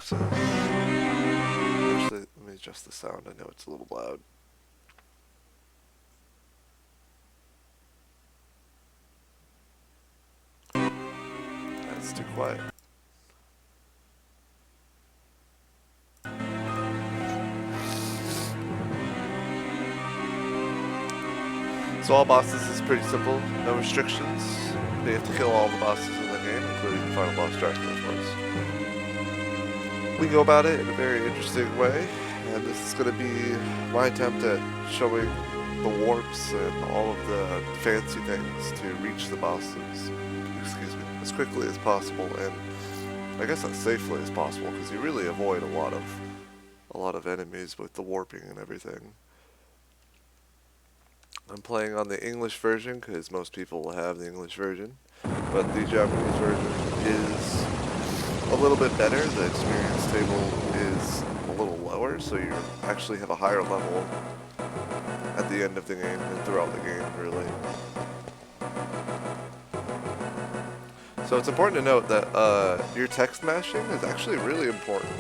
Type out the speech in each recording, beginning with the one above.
have to... Actually, let me adjust the sound. I know it's a little loud. That's too quiet. So all bosses is pretty simple, no restrictions. You have to kill all the bosses in the game, including the final boss, Dracula, of course. We go about it in a very interesting way, and this is going to be my attempt at showing the warps and all of the fancy things to reach the bosses, excuse me, as quickly as possible, and I guess as safely as possible, because you really avoid a lot of enemies with the warping and everything. I'm playing on the English version because most people will have the English version, but the Japanese version is a little bit better. The experience table is a little lower, so you actually have a higher level at the end of the game and throughout the game, really. So it's important to note that your text mashing is actually really important.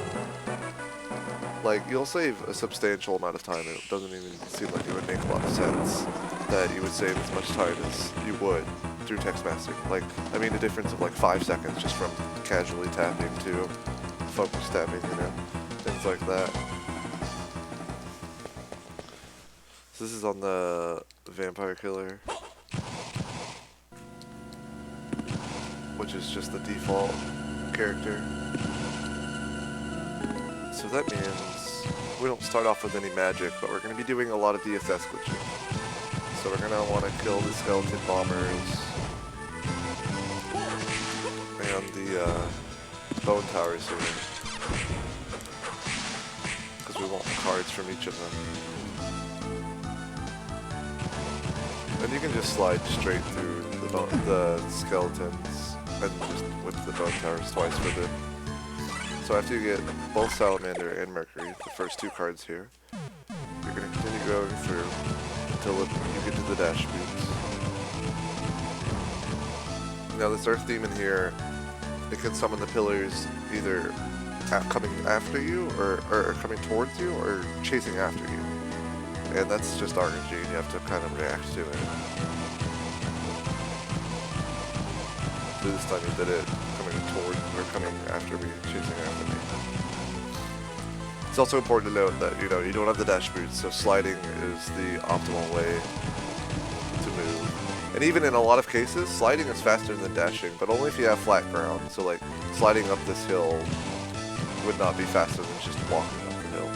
Like, you'll save a substantial amount of time. It doesn't even seem like it would make a lot of sense that you would save as much time as you would through text mashing. Like, I mean, a difference of like 5 seconds just from casually tapping to focus tapping, you know, things like that. So this is on the vampire killer, which is just the default character. So that means we don't start off with any magic, but we're going to be doing a lot of DSS glitching. So we're going to want to kill the skeleton bombers and the bone towers here, because we want the cards from each of them. And you can just slide straight through the skeletons and just whip the bone towers twice with it. So after you get both Salamander and Mercury, the first 2 cards here, you're going to continue going through until you get to the dash boots. Now this Earth Demon here, it can summon the pillars either coming after you, or coming towards you, or chasing after you. And that's just RNG, and you have to kind of react to it. So this time you did it coming after me, chasing after me. It's also important to note that, you know, you don't have the dash boots, so sliding is the optimal way to move. And even in a lot of cases, sliding is faster than dashing, but only if you have flat ground. So like, sliding up this hill would not be faster than just walking up the hill.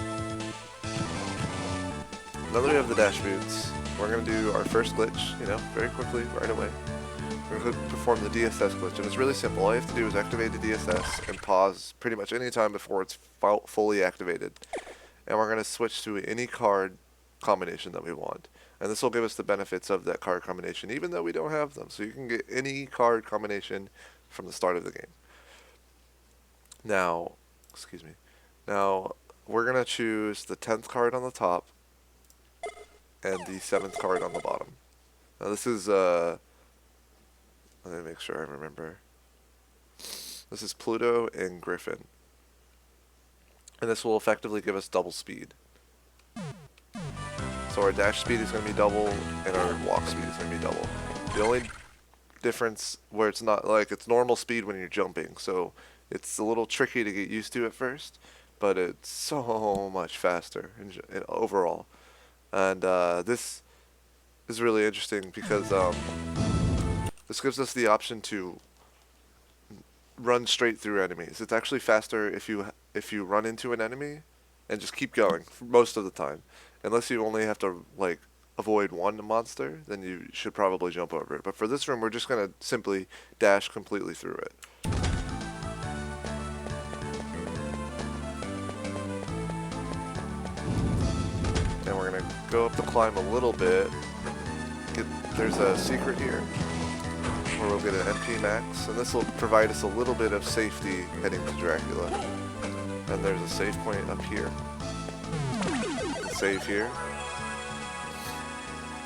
Now that we have the dash boots, we're going to do our first glitch, you know, very quickly, right away. We're going to perform the DSS glitch, and it's really simple. All you have to do is activate the DSS and pause pretty much any time before it's fully activated. And we're going to switch to any card combination that we want. And this will give us the benefits of that card combination, even though we don't have them. So you can get any card combination from the start of the game. Now, now we're going to choose the 10th card on the top and the 7th card on the bottom. Now this is, let me make sure I remember. This is Pluto and Griffin. And this will effectively give us double speed. So our dash speed is going to be double, and our walk speed is going to be double. The only difference where it's not, like, it's normal speed when you're jumping, so it's a little tricky to get used to at first, but it's so much faster in overall. And this is really interesting because this gives us the option to run straight through enemies. It's actually faster if you run into an enemy and just keep going most of the time. Unless you only have to, like, avoid one monster, then you should probably jump over it. But for this room, we're just going to simply dash completely through it. And we're going to go up the climb a little bit. There's a secret here where we'll get an MP max, and this will provide us a little bit of safety heading to Dracula. And there's a save point up here. Save here.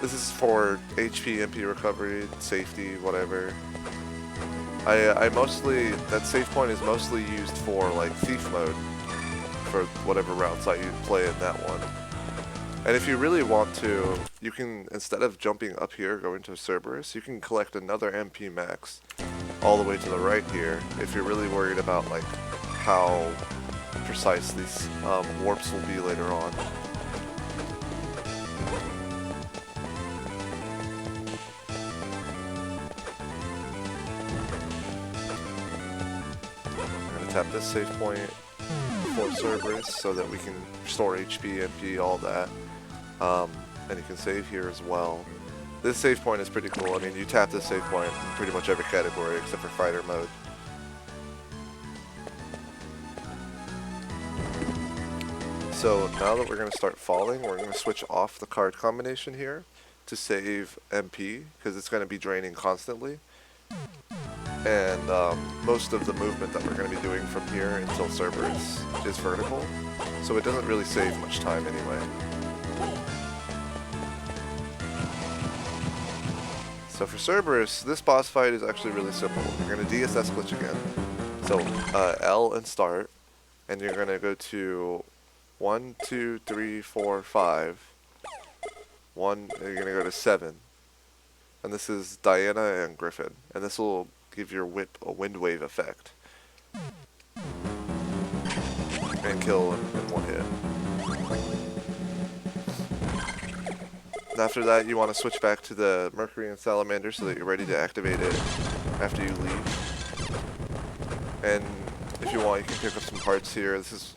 This is for HP, MP recovery, safety, whatever. I mostly, that save point is mostly used for like thief mode, for whatever routes I play in that one. And if you really want to, you can, instead of jumping up here, going to Cerberus, you can collect another MP max all the way to the right here, if you're really worried about like how precise these warps will be later on. I'm gonna tap this save point for Cerberus so that we can restore HP, MP, all that. And you can save here as well. This save point is pretty cool. I mean, you tap this save point in pretty much every category except for fighter mode. So now that we're going to start falling, we're going to switch off the card combination here to save MP, because it's going to be draining constantly. And most of the movement that we're going to be doing from here until Cerberus is vertical, so it doesn't really save much time anyway. So for Cerberus, this boss fight is actually really simple. You're going to DSS glitch again. So L and start, and you're going to go to 1, 2, 3, 4, 5. You're going to go to 7. And this is Diana and Griffin. And this will give your whip a wind wave effect. And kill in one hit. And after that, you want to switch back to the Mercury and Salamander so that you're ready to activate it after you leave. And if you want, you can pick up some parts here. This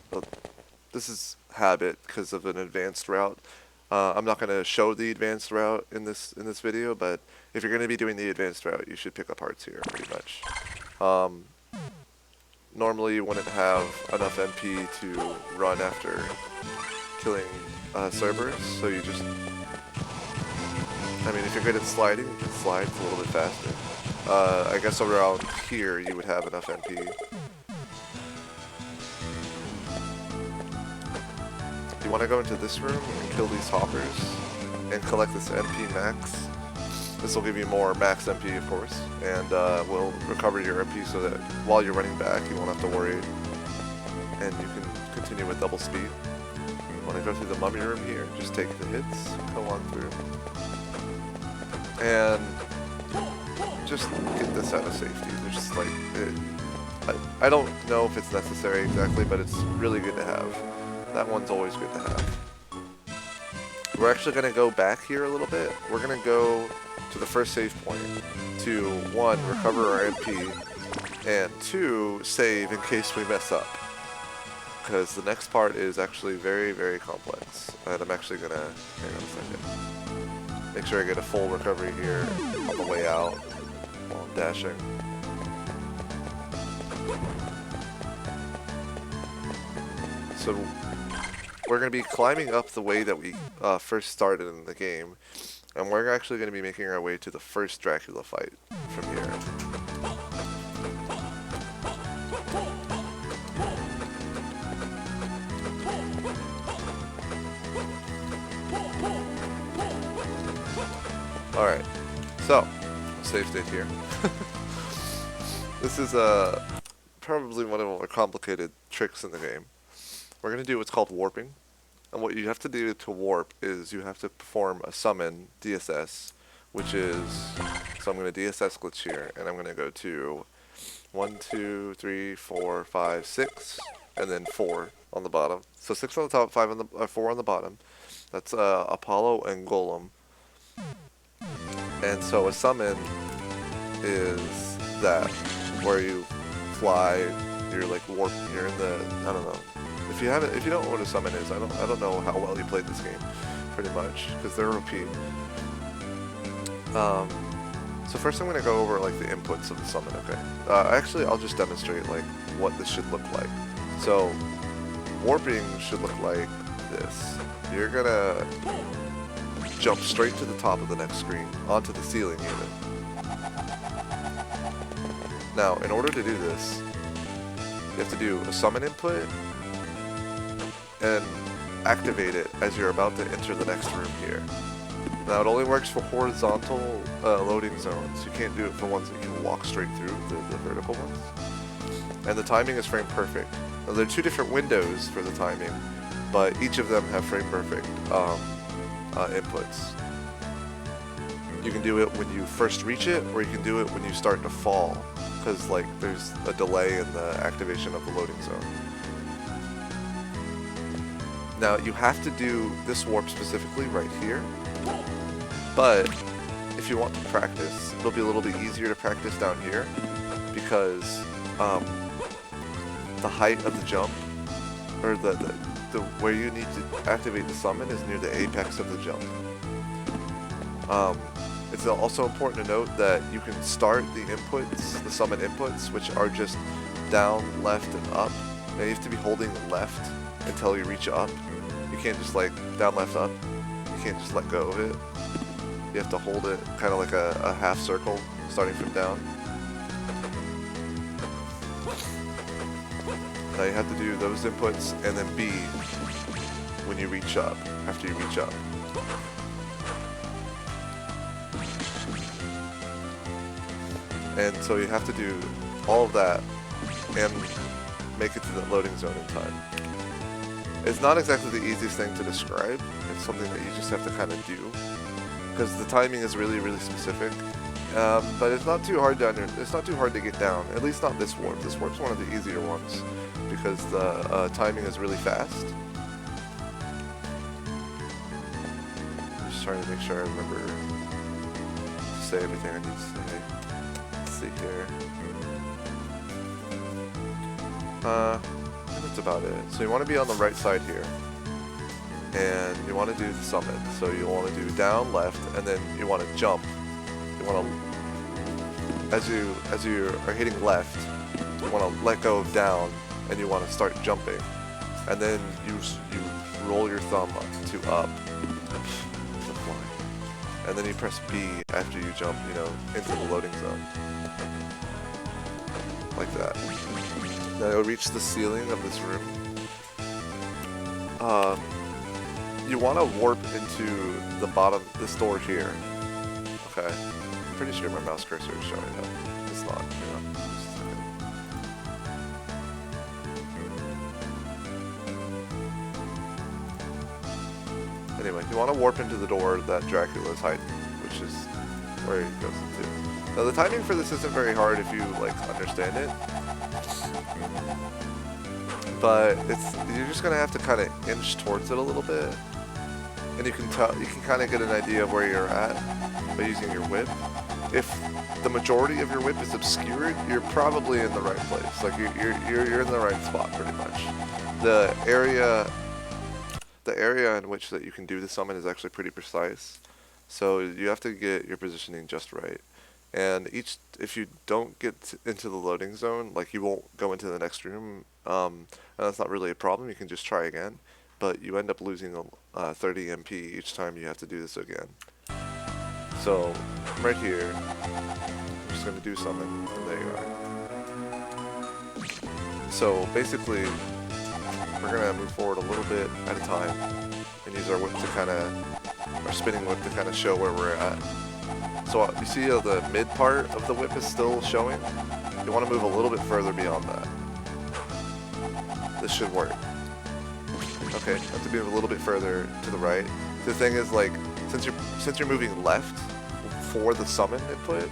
is habit because of an advanced route. I'm not going to show the advanced route in this video, but if you're going to be doing the advanced route, you should pick up parts here pretty much. Normally, you wouldn't have enough MP to run after killing Cerberus, so you just... I mean, if you're good at sliding, you can slide a little bit faster. I guess around here you would have enough MP. You want to go into this room and kill these hoppers and collect this MP max. This will give you more max MP, of course, and will recover your MP so that while you're running back, you won't have to worry, and you can continue with double speed. You want to go through the mummy room here, just take the hits, go on through. And just get this out of safety. There's just like, I don't know if it's necessary exactly, but it's really good to have. That one's always good to have. We're actually going to go back here a little bit. We're going to go to the first save point to 1, recover our MP, and 2, save in case we mess up. Because the next part is actually very, very complex. And I'm actually going to, hang on a second. Make sure I get a full recovery here on the way out while I'm dashing. So we're going to be climbing up the way that we first started in the game, and we're actually going to be making our way to the first Dracula fight from here. Alright, so, save state here. This is probably one of the more complicated tricks in the game. We're going to do what's called warping. And what you have to do to warp is you have to perform a summon DSS, which is, so I'm going to DSS glitch here, and I'm going to go to 1, 2, 3, 4, 5, 6, and then 4 on the bottom. So 6 on the top, 5 on the 4 on the bottom. That's Apollo and Golem. And so a summon is that, where you fly, you're like warp, you're in the, I don't know. If you don't know what a summon is, I don't know how well you played this game, pretty much, because they're OP. So first I'm going to go over like the inputs of the summon, okay? Actually, I'll just demonstrate like what this should look like. So warping should look like this. You're going to jump straight to the top of the next screen, onto the ceiling even. Now, in order to do this, you have to do a summon input, and activate it as you're about to enter the next room here. Now it only works for horizontal loading zones. You can't do it for ones that you can walk straight through, the vertical ones. And the timing is frame perfect. Now there are two different windows for the timing, but each of them have frame perfect inputs. You can do it when you first reach it, or you can do it when you start to fall, because like there's a delay in the activation of the loading zone. Now you have to do this warp specifically right here, but if you want to practice, it'll be a little bit easier to practice down here, because the height of the jump, or the where you need to activate the summon is near the apex of the jump. It's also important to note that you can start the inputs, the summon inputs, which are just down, left, and up. Now you have to be holding left until you reach up. You can't just like down, left, up. You can't just let go of it. You have to hold it kind of like a half circle starting from down. Now you have to do those inputs and then B when you reach up, after you reach up. And so you have to do all of that and make it to the loading zone in time. It's not exactly the easiest thing to describe. It's something that you just have to kind of do, because the timing is really, really specific. But it's not too hard to get down. At least not this warp. This warp's one of the easier ones because the timing is really fast. I'm just trying to make sure I remember to say everything I need to say. Let's see here. I think that's about it. So you want to be on the right side here, and you want to do the summon. So you want to do down, left, and then you want to jump. You want to, as you are hitting left, you want to let go of down, and you want to start jumping, and then you roll your thumb to up, to fly, and then you press B after you jump, into the loading zone, like that. Now you'll reach the ceiling of this room. You want to warp into the bottom, this door here. Okay. I'm pretty sure my mouse cursor is showing up. It's not, Just a second. Anyway, you want to warp into the door that Dracula is hiding, which is where he goes into. Now the timing for this isn't very hard if you understand it. But you're just gonna have to kind of inch towards it a little bit, and you can kind of get an idea of where you're at by using your whip. If the majority of your whip is obscured, you're probably in the right place. Like you're in the right spot pretty much. The area in which that you can do the summon is actually pretty precise, so you have to get your positioning just right. And if you don't get into the loading zone, you won't go into the next room, and that's not really a problem. You can just try again, but you end up losing 30 MP each time you have to do this again. So right here, I'm just going to do something, and there you are. So basically, we're going to move forward a little bit at a time and use our whip to our spinning whip to kind of show where we're at. So you see the mid part of the whip is still showing? You want to move a little bit further beyond that. This should work. Okay, you have to move a little bit further to the right. The thing is, since you're moving left for the summon input,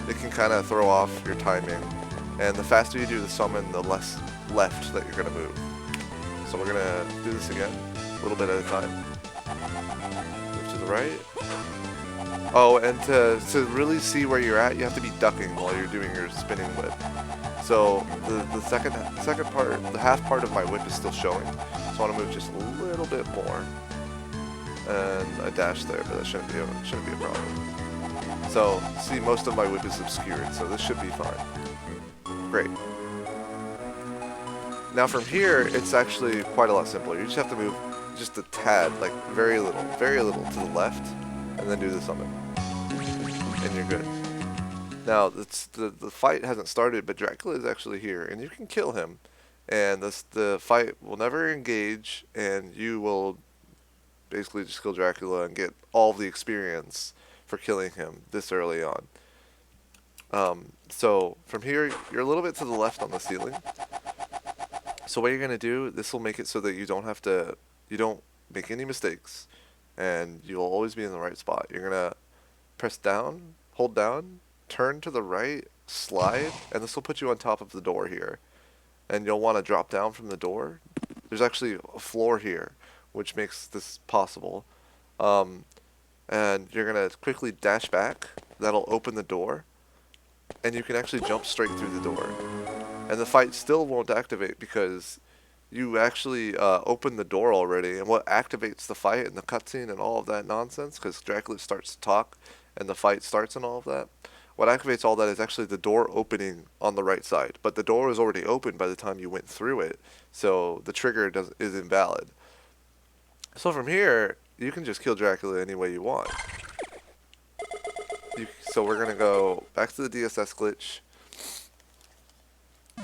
it can kind of throw off your timing. And the faster you do the summon, the less left that you're going to move. So we're going to do this again, a little bit at a time. Move to the right. Oh, and to really see where you're at, you have to be ducking while you're doing your spinning whip. So the second part, the half part of my whip is still showing. So I want to move just a little bit more, and I dash there, but that shouldn't be a problem. So see, most of my whip is obscured, so this should be fine. Great. Now from here, it's actually quite a lot simpler. You just have to move just a tad, very little to the left, and then do the summon, and you're good. Now the fight hasn't started, but Dracula is actually here, and you can kill him, and the fight will never engage, and you will basically just kill Dracula and get all the experience for killing him this early on. So from here, you're a little bit to the left on the ceiling. So what you're going to do, this will make it so that you don't make any mistakes, and you'll always be in the right spot. You're going to press down, hold down, turn to the right, slide, and this will put you on top of the door here. And you'll want to drop down from the door. There's actually a floor here, which makes this possible. And you're going to quickly dash back. That'll open the door, and you can actually jump straight through the door. And the fight still won't activate because you actually opened the door already. And what activates the fight and the cutscene and all of that nonsense, because Dracula starts to talk and the fight starts and all of that, what activates all that is actually the door opening on the right side. But the door was already open by the time you went through it, so the trigger is invalid. So from here, you can just kill Dracula any way you want. So we're going to go back to the DSS glitch.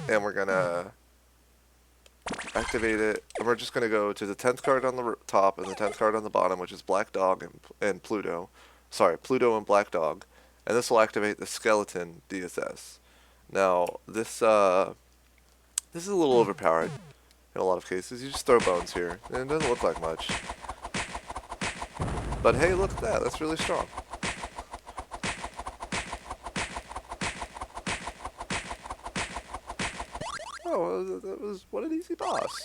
And we're gonna activate it, and we're just gonna go to the 10th card on the top and the 10th card on the bottom, which is Black Dog and Pluto. Sorry, Pluto and Black Dog, and this will activate the skeleton DSS. Now this is a little overpowered in a lot of cases. You just throw bones here, and it doesn't look like much. But hey, look at that. That's really strong. Oh, that was what an easy boss.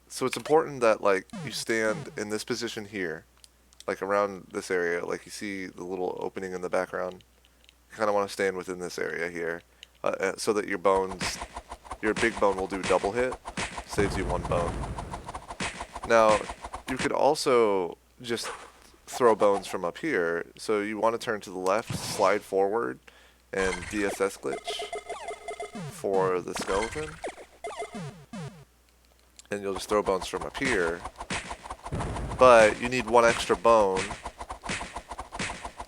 So it's important that like you stand in this position here, like around this area, like you see the little opening in the background. You kind of want to stand within this area here, so that your big bone will do double hit, saves you one bone. Now, you could also just throw bones from up here, so you want to turn to the left, slide forward, and DSS glitch for the skeleton, and you'll just throw bones from up here, but you need one extra bone,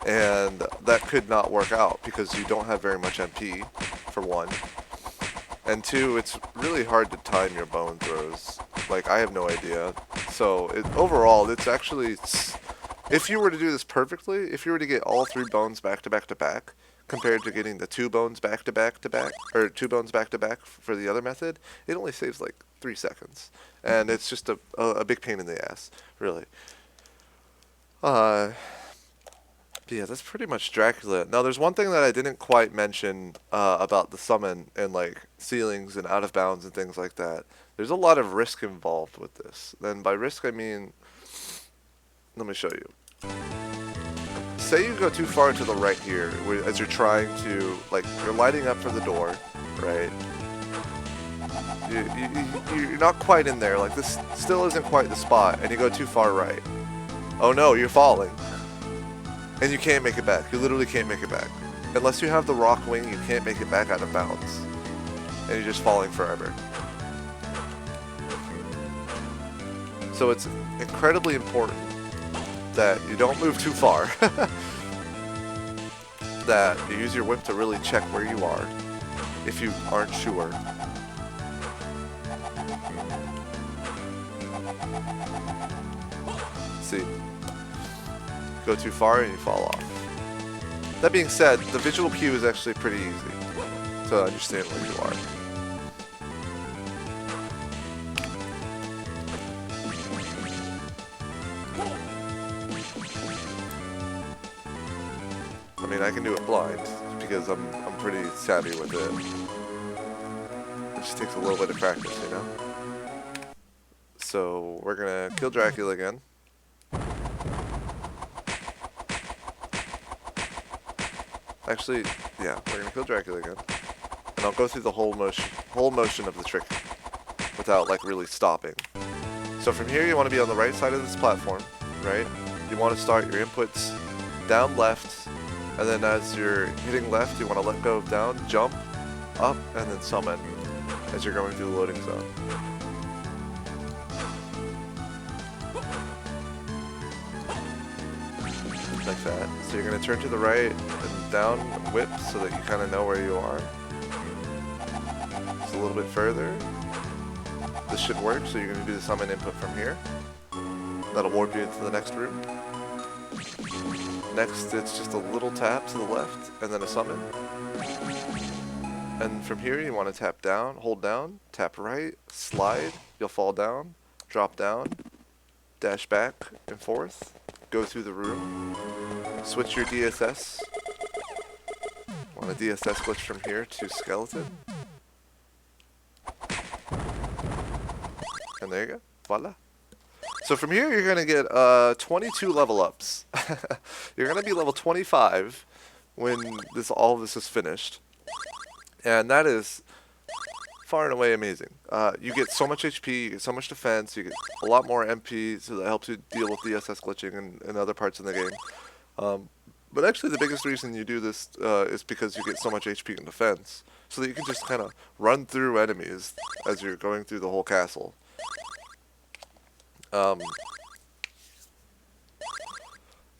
and that could not work out because you don't have very much MP, for one, and two, it's really hard to time your bone throws. Like, I have no idea. So overall, it's actually, if you were to do this perfectly, if you were to get all 3 bones back to back to back, compared to getting the 2 bones back to back to back, or 2 bones back to back for the other method, it only saves like 3 seconds. And it's just a big pain in the ass, really. But yeah, that's pretty much Dracula. Now, there's one thing that I didn't quite mention about the summon and like ceilings and out of bounds and things like that. There's a lot of risk involved with this. And by risk, I mean, let me show you. Say you go too far to the right here, as you're trying to, like, you're lighting up for the door, right? You're not quite in there, like, this still isn't quite the spot, and you go too far right. Oh no, you're falling. And you can't make it back. You literally can't make it back. Unless you have the rock wing, you can't make it back out of bounds. And you're just falling forever. So it's incredibly important that you don't move too far. That you use your whip to really check where you are, if you aren't sure. See, go too far and you fall off. That being said, the visual cue is actually pretty easy to understand where you are. I mean, I can do it blind because I'm pretty savvy with it. It just takes a little bit of practice, you know? So we're gonna kill Dracula again. Actually, yeah, we're gonna kill Dracula again. And I'll go through the whole motion of the trick without like really stopping. So from here you want to be on the right side of this platform, right? You want to start your inputs down left, and then as you're hitting left, you want to let go of down, jump, up, and then summon as you're going through the loading zone. Like that. So you're going to turn to the right and down, whip, so that you kind of know where you are. Just a little bit further. this should work. So you're going to do the summon input from here. That'll warp you into the next room. Next, it's just a little tap to the left, and then a summon. And from here, you want to tap down, hold down, tap right, slide, you'll fall down, drop down, dash back and forth, go through the room, switch your DSS. Want a DSS glitch from here to skeleton. And there you go, voila. So from here, you're going to get 22 level ups. You're going to be level 25 when all of this is finished. And that is far and away amazing. You get so much HP, you get so much defense, you get a lot more MP, so that helps you deal with DSS glitching and other parts in the game. But actually the biggest reason you do this is because you get so much HP and defense, so that you can just kind of run through enemies as you're going through the whole castle.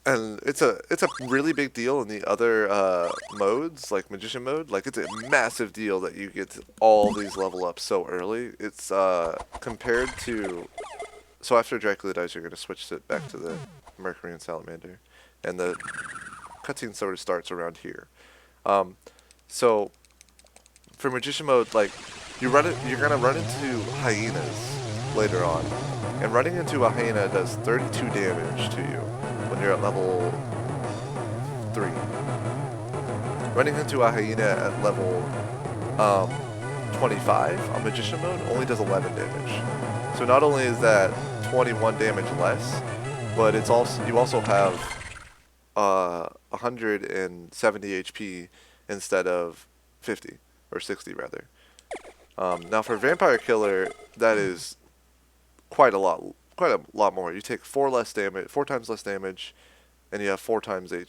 And it's a really big deal in the other modes, like Magician mode. Like, it's a massive deal that you get all these level ups so early. It's compared to... So after Dracula dies, you're going to switch it back to the Mercury and Salamander. And the cutscene sort of starts around here. So for Magician mode, like, you're going to run into hyenas later on. And running into a hyena does 32 damage to you when you're at level 3. Running into a hyena at level 25 on Magician mode only does 11 damage. So not only is that 21 damage less, but it's also you also have 170 HP instead of 50 or 60 rather. Now for Vampire Killer, that is quite a lot more. You take 4 times less damage, and you have 4 times you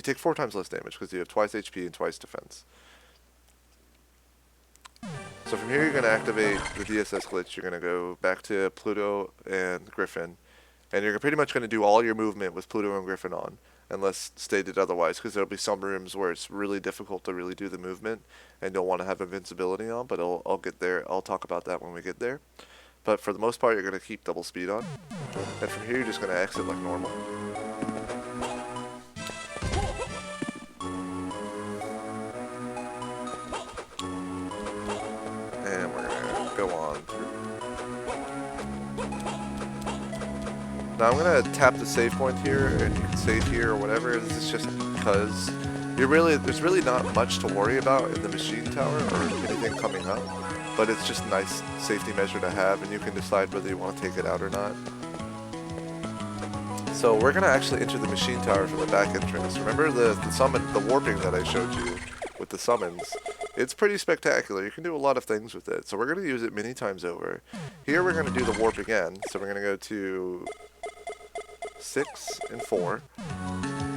take 4 times less damage because you have twice HP and twice defense. So from here, you're going to activate the DSS glitch. You're going to go back to Pluto and Griffin, and you're pretty much going to do all your movement with Pluto and Griffin on, unless stated otherwise, because there'll be some rooms where it's really difficult to really do the movement, and you'll want to have invincibility on. But I'll get there. I'll talk about that when we get there. But for the most part, you're going to keep double speed on. And from here, you're just going to exit like normal. And we're going to go on through. Now I'm going to tap the save point here, and you can save here or whatever. This is just because there's really not much to worry about in the machine tower or anything coming up. But it's just a nice safety measure to have, and you can decide whether you want to take it out or not. So we're going to actually enter the machine tower from the back entrance. Remember the warping that I showed you with the summons? It's pretty spectacular. You can do a lot of things with it. So we're going to use it many times over. Here we're going to do the warp again. So we're going to go to 6 and 4.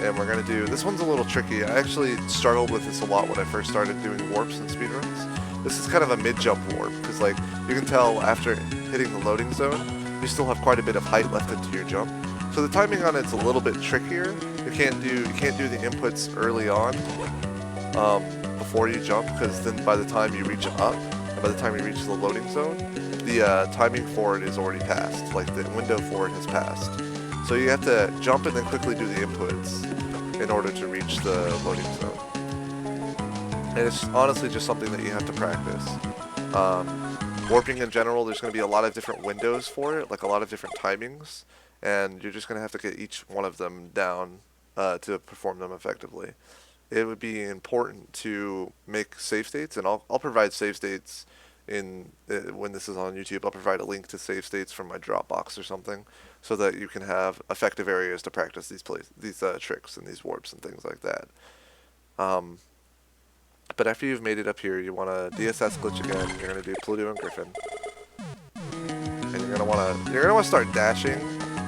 And we're going to do... This one's a little tricky. I actually struggled with this a lot when I first started doing warps and speedruns. This is kind of a mid-jump warp, because like you can tell after hitting the loading zone, you still have quite a bit of height left into your jump. So the timing on it's a little bit trickier. You can't do the inputs early on before you jump, because then by the time you reach up, and by the time you reach the loading zone, the timing for it is already passed. Like the window for it has passed. So you have to jump and then quickly do the inputs in order to reach the loading zone. And it's honestly just something that you have to practice. Warping in general, there's going to be a lot of different windows for it, like a lot of different timings, and you're just going to have to get each one of them down to perform them effectively. It would be important to make save states, and I'll provide save states when this is on YouTube. I'll provide a link to save states from my Dropbox or something, so that you can have effective areas to practice these tricks and these warps and things like that. But after you've made it up here, you want to DSS glitch again. You're going to do Pluto and Griffin, and you're going to want to start dashing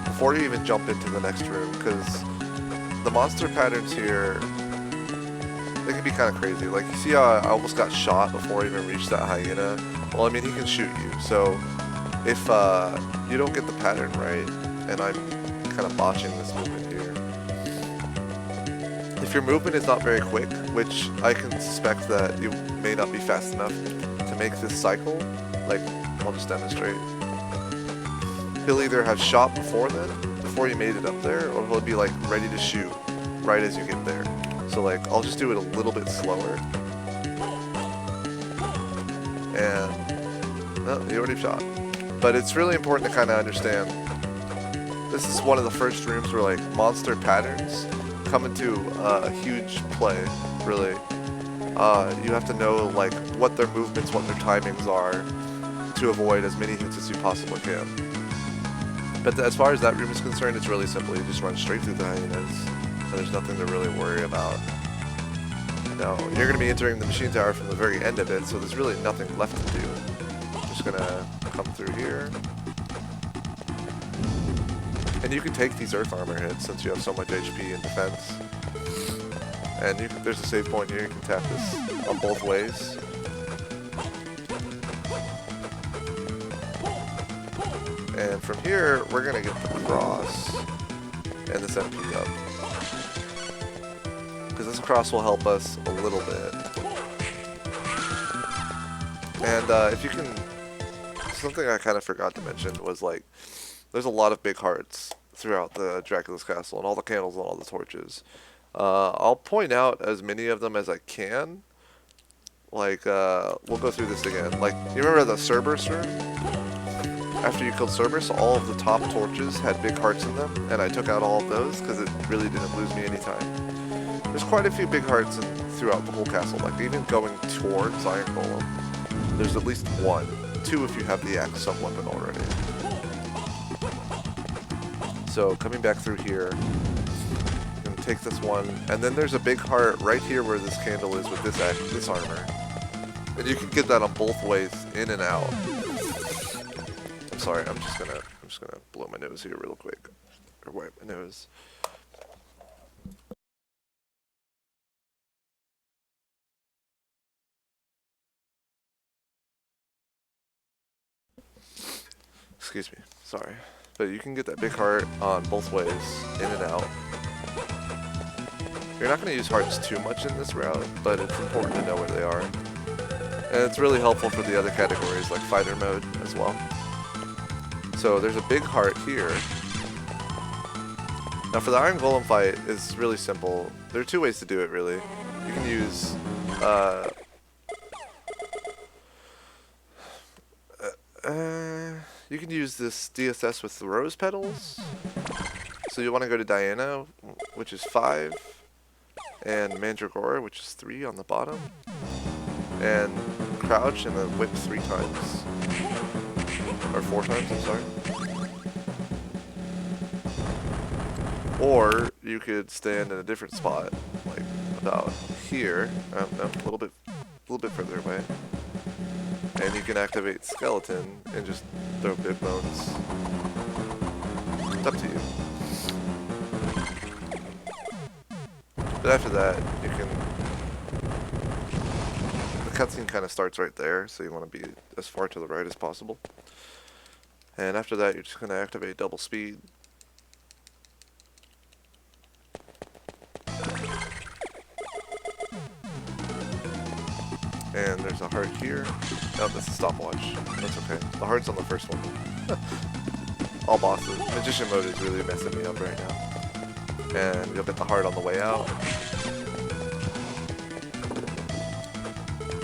before you even jump into the next room, because the monster patterns here, they can be kind of crazy. Like, you see how I almost got shot before I even reached that hyena? Well, I mean, he can shoot you. So if you don't get the pattern right, and I'm kind of botching this movement here. If your movement is not very quick, which I can suspect that you may not be fast enough to make this cycle, like I'll just demonstrate. He'll either have shot before then, before you made it up there, or he'll be like ready to shoot right as you get there. So like, I'll just do it a little bit slower. And, oh, he already shot. But it's really important to kind of understand, this is one of the first rooms where like monster patterns come into a huge play, really. You have to know like what their movements, what their timings are to avoid as many hits as you possibly can. But as far as that room is concerned, it's really simple. You just run straight through the hyenas, and there's nothing to really worry about. Now, you're going to be entering the machine tower from the very end of it, so there's really nothing left to do. Just going to come through here. And you can take these earth armor hits since you have so much HP and defense. And there's a save point here, you can tap this on both ways. And from here, we're going to get the cross and this MP up. Because this cross will help us a little bit. And if you can... Something I kind of forgot to mention was like, there's a lot of big hearts throughout the Dracula's castle and all the candles and all the torches. I'll point out as many of them as I can. Like, we'll go through this again. Like, you remember the Cerberus room? After you killed Cerberus, all of the top torches had big hearts in them, and I took out all of those because it really didn't lose me any time. There's quite a few big hearts throughout the whole castle. Like, even going towards Iron Golem, there's at least one. Two if you have the axe sub-weapon already. So, coming back through here, I'm going to take this one, and then there's a big heart right here where this candle is with this armor. And you can get that on both ways, in and out. I'm sorry, I'm just gonna blow my nose here real quick. Or wipe my nose. Excuse me, sorry. But you can get that big heart on both ways, in and out. You're not going to use hearts too much in this route, but it's important to know where they are. And it's really helpful for the other categories like fighter mode as well. So there's a big heart here. Now for the Iron Golem fight, it's really simple. There are two ways to do it really. You can use you can use this DSS with the rose petals. So you want to go to Diana, which is 5, and Mandragora, which is 3 on the bottom, and crouch and then whip 3 times, or 4 times, I'm sorry. Or you could stand in a different spot, like about here, no, a little bit further away. And you can activate Skeleton and just throw big bones. It's up to you. But after that, you can... The cutscene kind of starts right there, so you want to be as far to the right as possible. And after that, you're just going to activate double speed. And there's a heart here. Oh, that's a stopwatch. That's okay. The heart's on the first one. All bosses. Magician mode is really messing me up right now. And you'll get the heart on the way out.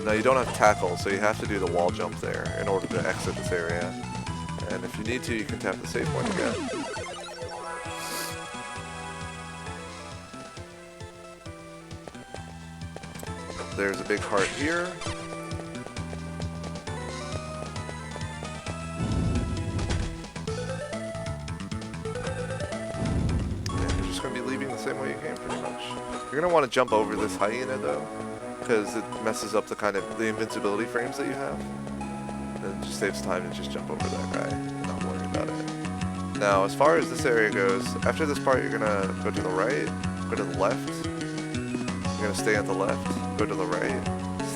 Now you don't have tackle, so you have to do the wall jump there in order to exit this area. And if you need to, you can tap the save point again. There's a big heart here. And you're just going to be leaving the same way you came, pretty much. You're going to want to jump over this hyena, though, because it messes up the invincibility frames that you have. And it just saves time to just jump over that guy and not worry about it. Now, as far as this area goes, after this part, you're going to go to the right, go to the left. You're going to stay on the left. Go to the right,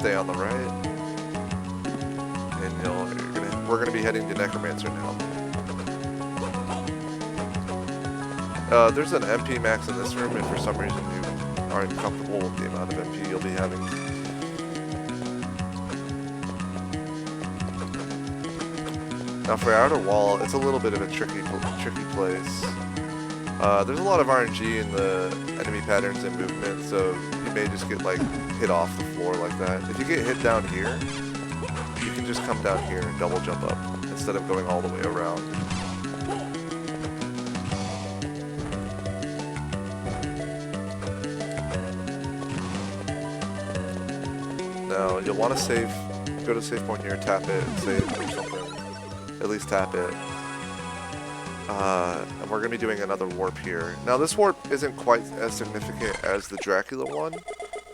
stay on the right, and we're gonna be heading to Necromancer now. There's an MP max in this room if for some reason you aren't comfortable with the amount of MP you'll be having. Now for outer wall, it's a little bit of a tricky place. There's a lot of RNG in the enemy patterns and movement, so you may just get like hit off the floor like that. If you get hit down here, you can just come down here and double jump up instead of going all the way around. Now you'll want to save, go to save point here, tap it, and save or something. At least tap it. And we're going to be doing another warp here. Now this warp isn't quite as significant as the Dracula one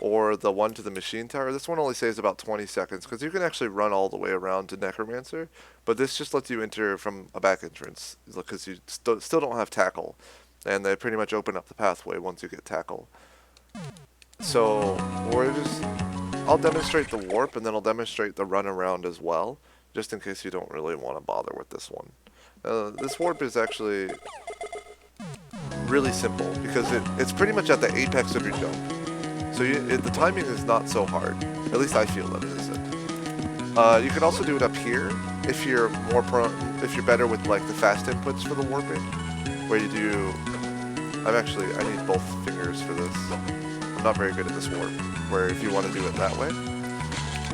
or the one to the machine tower. This one only saves about 20 seconds because you can actually run all the way around to Necromancer, but this just lets you enter from a back entrance because you still don't have tackle, and they pretty much open up the pathway once you get tackle. So I'll demonstrate the warp and then I'll demonstrate the run around as well, just in case you don't really want to bother with this one. This warp is actually really simple because it's pretty much at the apex of your jump. So the timing is not so hard. At least I feel that it isn't. You can also do it up here if you're if you're better with like the fast inputs for the warping, where you do. I need both fingers for this. I'm not very good at this warp, where if you want to do it that way.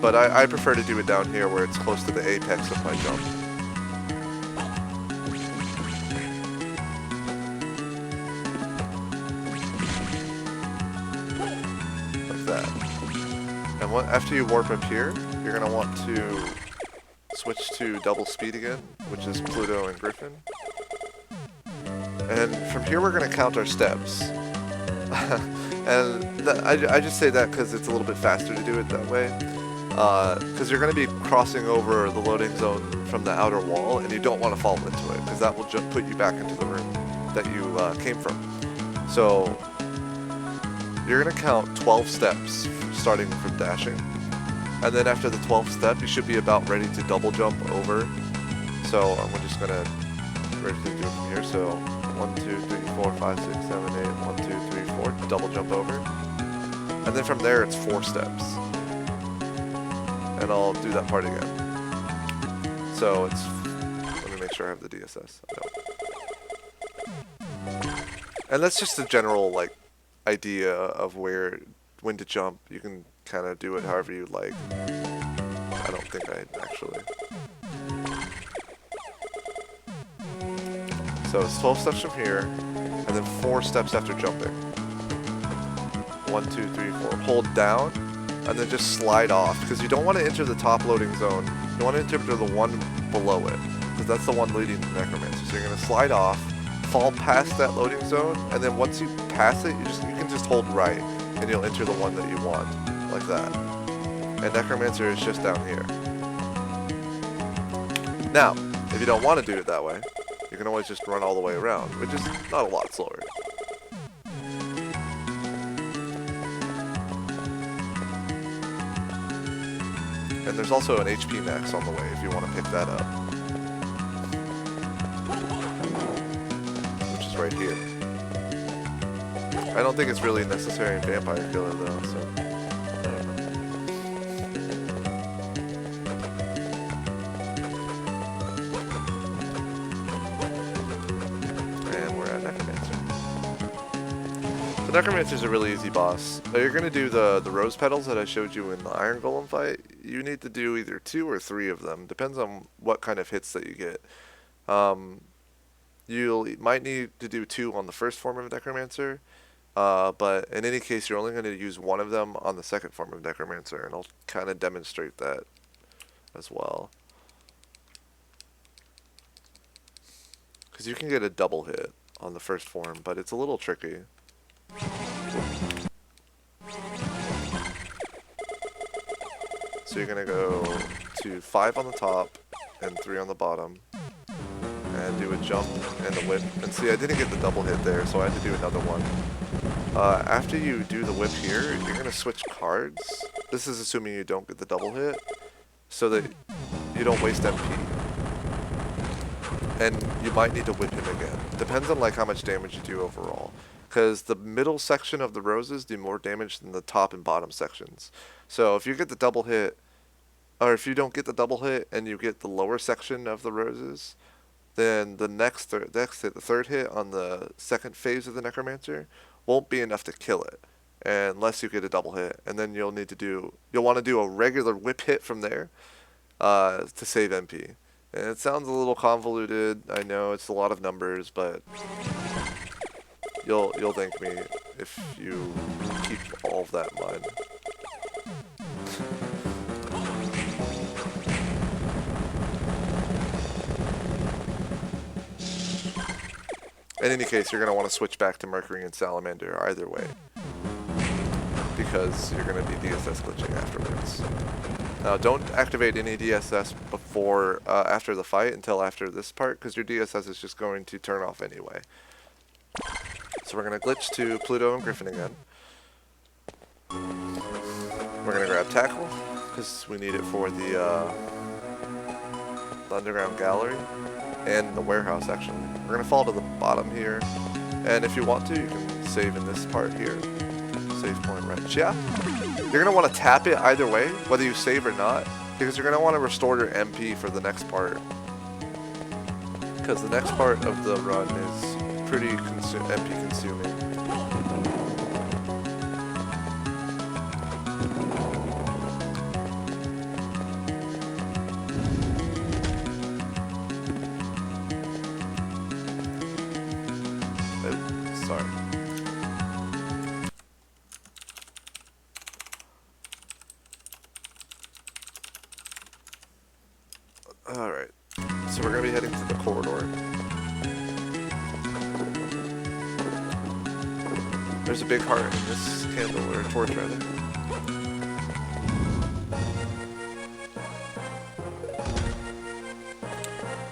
But I prefer to do it down here where it's close to the apex of my jump. And after you warp up here, you're going to want to switch to double speed again, which is Pluto and Griffin. And from here we're going to count our steps. And I just say that because it's a little bit faster to do it that way. Because you're going to be crossing over the loading zone from the outer wall, and you don't want to fall into it, because that will just put you back into the room that you came from. So you're going to count 12 steps starting from dashing, and then after the 12th step you should be about ready to double jump over. So we're just going to ready to do it from here. So 1, 2, 3, 4, 5, 6, 7, 8, 1, 2, 3, 4, double jump over, and then from there it's 4 steps, and I'll do that part again. So it's, let me make sure I have the DSS. And that's just a general like idea of when to jump. You can kind of do it however you like. I don't think I actually. So it's 12 steps from here, and then 4 steps after jumping. 1, 2, 3, 4. Hold down, and then just slide off, because you don't want to enter the top loading zone. You want to enter the one below it, because that's the one leading to Necromancer. So you're going to slide off, fall past that loading zone, and then once you pass it, you can just hold right, and you'll enter the one that you want, like that. And Necromancer is just down here. Now, if you don't want to do it that way, you can always just run all the way around, which is not a lot slower. And there's also an HP max on the way if you want to pick that up, which is right here. I don't think it's really necessary in Vampire Killer though, so I don't know. And we're at Necromancer. So Necromancer's a really easy boss. You're going to do the rose petals that I showed you in the Iron Golem fight. You need to do either 2 or 3 of them. Depends on what kind of hits that you get. You might need to do 2 on the first form of Necromancer. But in any case, you're only going to use 1 of them on the second form of Necromancer, and I'll kind of demonstrate that as well. Because you can get a double hit on the first form, but it's a little tricky. So you're going to go to 5 on the top and 3 on the bottom, and do a jump and a whip. And see, I didn't get the double hit there, so I had to do another one. After you do the whip here, you're going to switch cards. This is assuming you don't get the double hit, so that you don't waste MP. And you might need to whip him again. Depends on like how much damage you do overall. Because the middle section of the roses do more damage than the top and bottom sections. So if you get the double hit, or if you don't get the double hit and you get the lower section of the roses, then the next hit, the third hit on the second phase of the Necromancer won't be enough to kill it unless you get a double hit, and then you'll want to do a regular whip hit from there to save MP. And it sounds a little convoluted. I know it's a lot of numbers, but you'll thank me if you keep all of that in mind. In any case, you're going to want to switch back to Mercury and Salamander either way, because you're going to be DSS glitching afterwards. Now, don't activate any DSS before, after the fight until after this part, because your DSS is just going to turn off anyway. So we're going to glitch to Pluto and Griffin again. We're going to grab Tackle, because we need it for the Underground Gallery. And the warehouse, actually. We're going to fall to the bottom here. And if you want to, you can save in this part here. Save point wrench. Yeah. You're going to want to tap it either way, whether you save or not. Because you're going to want to restore your MP for the next part. Because the next part of the run is pretty MP consuming. Sorry. Alright, so we're going to be heading to the corridor. There's a big heart in this candle, or torch rather.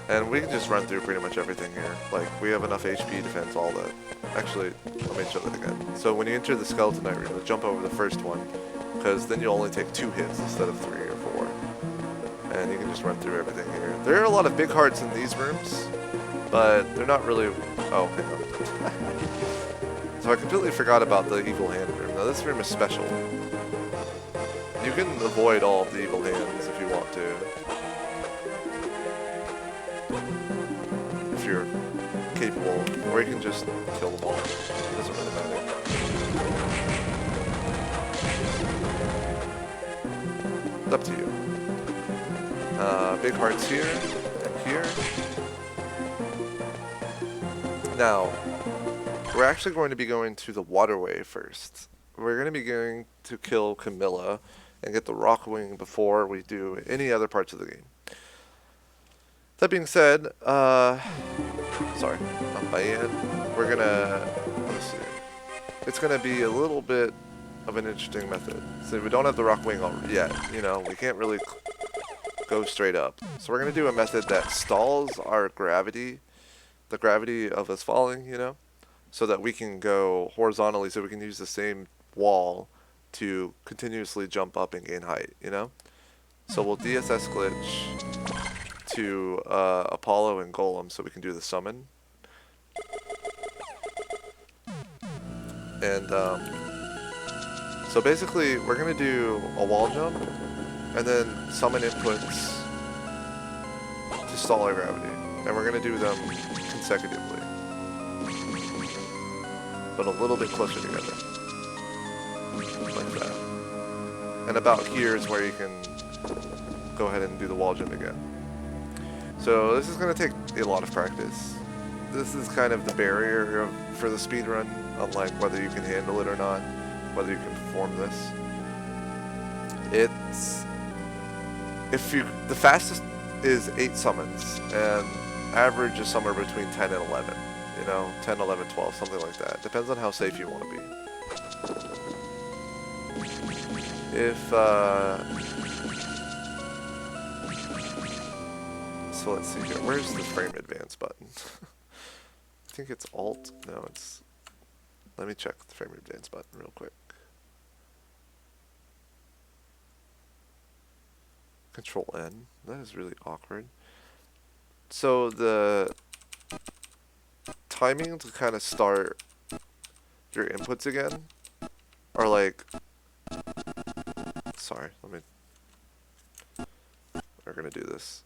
And we can just run through pretty much everything here. Like, we have enough HP defense, all that. Actually, let me show that again. So when you enter the Skeleton Knight room, jump over the first one, because then you'll only take 2 hits instead of 3 or 4. And you can just run through everything here. There are a lot of big hearts in these rooms, but they're not really... Oh, hang on. So I completely forgot about the Evil Hand room. Now this room is special. You can avoid all of the Evil Hands if you want to. If you're capable, or you can just kill them all. It doesn't really matter. It's up to you. Big hearts here and here. Now, we're actually going to be going to the waterway first. We're going to be going to kill Camilla and get the Rockwing before we do any other parts of the game. That being said, sorry, not by end. We're gonna, let's see. It's gonna be a little bit of an interesting method. So we don't have the Rockwing yet, you know, we can't really go straight up. So we're gonna do a method that stalls our gravity, the gravity of us falling, you know, so that we can go horizontally, so we can use the same wall to continuously jump up and gain height, you know? So we'll DSS glitch to Apollo and Golem so we can do the summon. And so basically we're going to do a wall jump and then summon inputs to stall our gravity. And we're going to do them consecutively, but a little bit closer together. Like that. And about here is where you can go ahead and do the wall jump again. So this is going to take a lot of practice. This is kind of the barrier for the speedrun, unlike whether you can handle it or not, whether you can perform this. The fastest is 8 summons, and average is somewhere between 10 and 11. You know, 10, 11, 12, something like that. Depends on how safe you want to be. So let's see here. Where's the frame advance button? I think it's Alt. No, it's... Let me check the frame advance button real quick. Control N. That is really awkward. So the timing to kind of start your inputs again are like... Sorry, let me... are going to do this.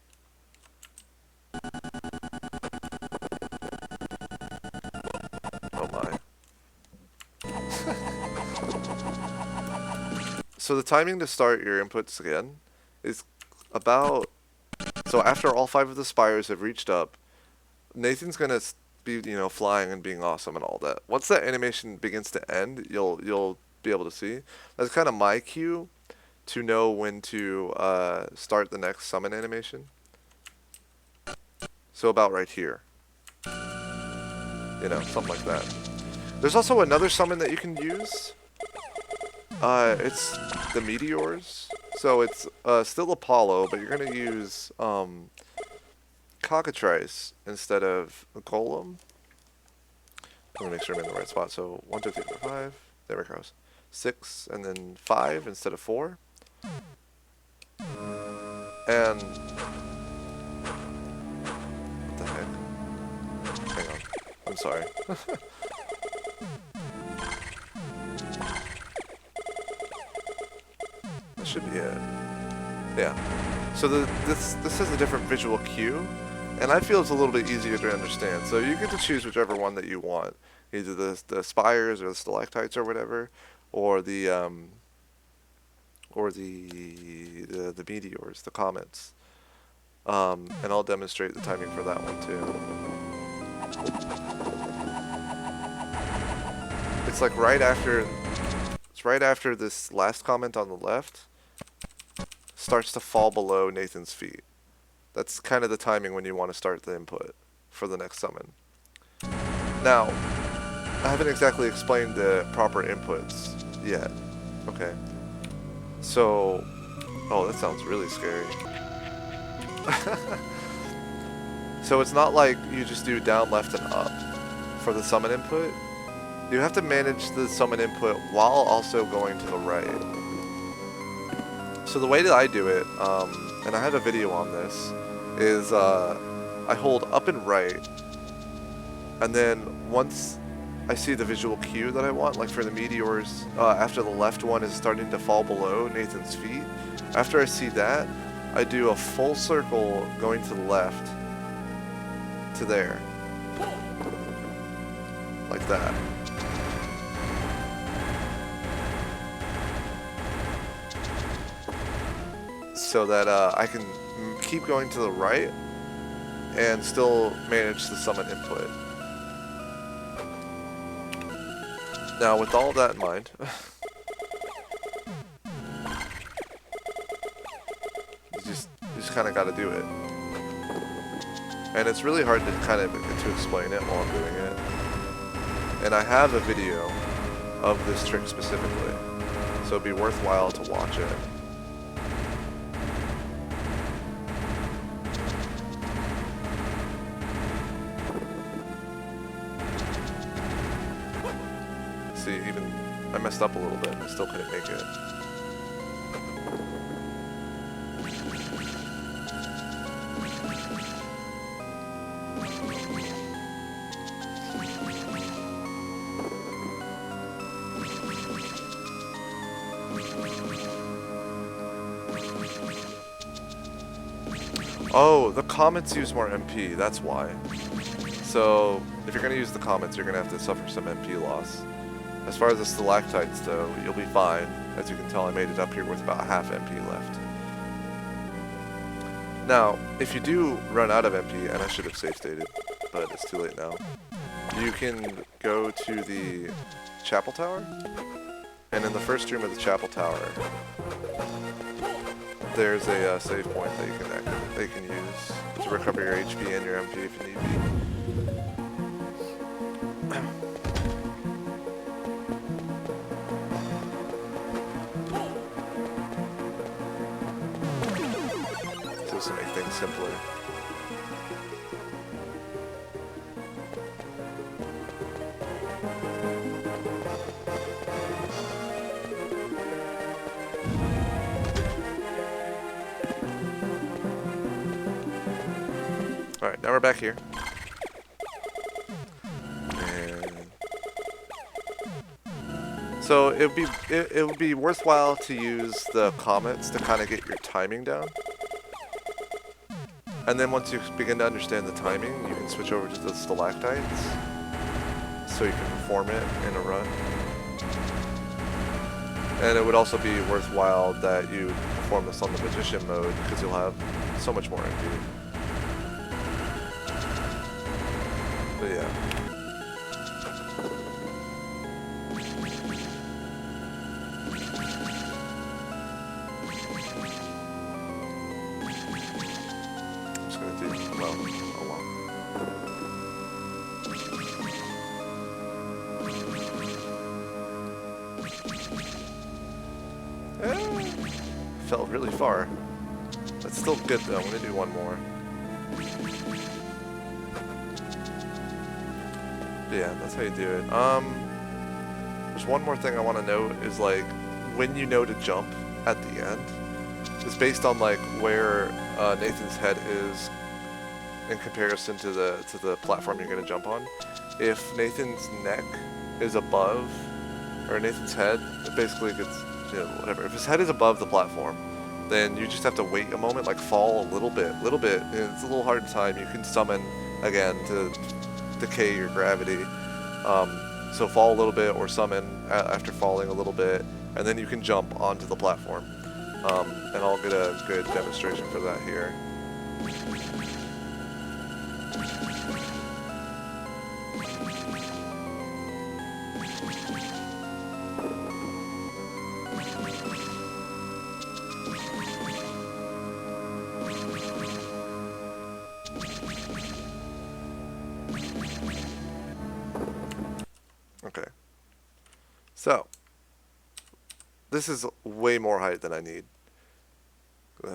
Oh my. So the timing to start your inputs again is about... So after all 5 of the spires have reached up, Nathan's going to be, you know, flying and being awesome and all that. Once that animation begins to end, you'll be able to see. That's kind of my cue to know when to start the next summon animation. So about right here. You know, something like that. There's also another summon that you can use. It's the meteors. So it's still Apollo, but you're going to use Cockatrice instead of Golem. Let me make sure I'm in the right spot. So 1, 2, 3, 4, 5. There it goes. 6 and then 5 instead of 4. And what the heck? Hang on. I'm sorry. That should be it. Yeah. So this has a different visual cue, and I feel it's a little bit easier to understand. So you get to choose whichever one that you want, either the spires or the stalactites or whatever, or the meteors, the comets. And I'll demonstrate the timing for that one too. It's like right after this last comment on the left starts to fall below Nathan's feet. That's kind of the timing when you want to start the input for the next summon. Now, I haven't exactly explained the proper inputs yet. Okay. So, oh, that sounds really scary. So it's not like you just do down, left, and up for the summon input. You have to manage the summon input while also going to the right. So the way that I do it, and I have a video on this, is I hold up and right, and then once I see the visual cue that I want, like for the meteors, after the left one is starting to fall below Nathan's feet, after I see that, I do a full circle going to the left to there. Like that. So that I can keep going to the right and still manage the summon input. Now, with all that in mind, you just kind of got to do it. And it's really hard to kind of to explain it while I'm doing it. And I have a video of this trick specifically, so it'd be worthwhile to watch it. See, even I messed up a little bit, I still couldn't make it. Oh, the comets use more MP, that's why. So, if you're going to use the comets, you're going to have to suffer some MP loss. As far as the stalactites, though, you'll be fine. As you can tell, I made it up here with about half MP left. Now, if you do run out of MP, and I should have save stated, but it's too late now, you can go to the chapel tower, and in the first room of the chapel tower, there's a save point that you can use to recover your HP and your MP if you need be. Just to make things simpler. Alright, now we're back here. And so it would be worthwhile to use the comets to kind of get your timing down. And then once you begin to understand the timing, you can switch over to the stalactites, so you can perform it in a run. And it would also be worthwhile that you perform this on the magician mode, because you'll have so much more MP. But yeah. I'm just gonna do, well, oh well. Fell really far. That's still good though. I'm gonna do one more. But yeah, that's how you do it. There's one more thing I want to note is like when you know to jump at the end, it's based on like where Nathan's head is in comparison to the platform you're gonna jump on. If Nathan's neck is above, or Nathan's head, it basically gets, you know, whatever. If his head is above the platform, then you just have to wait a moment, like fall a little bit. It's a little hard time. You can summon again to decay your gravity. So fall a little bit or summon after falling a little bit, and then you can jump onto the platform. And I'll get a good demonstration for that here. Okay, so this is way more height than I need.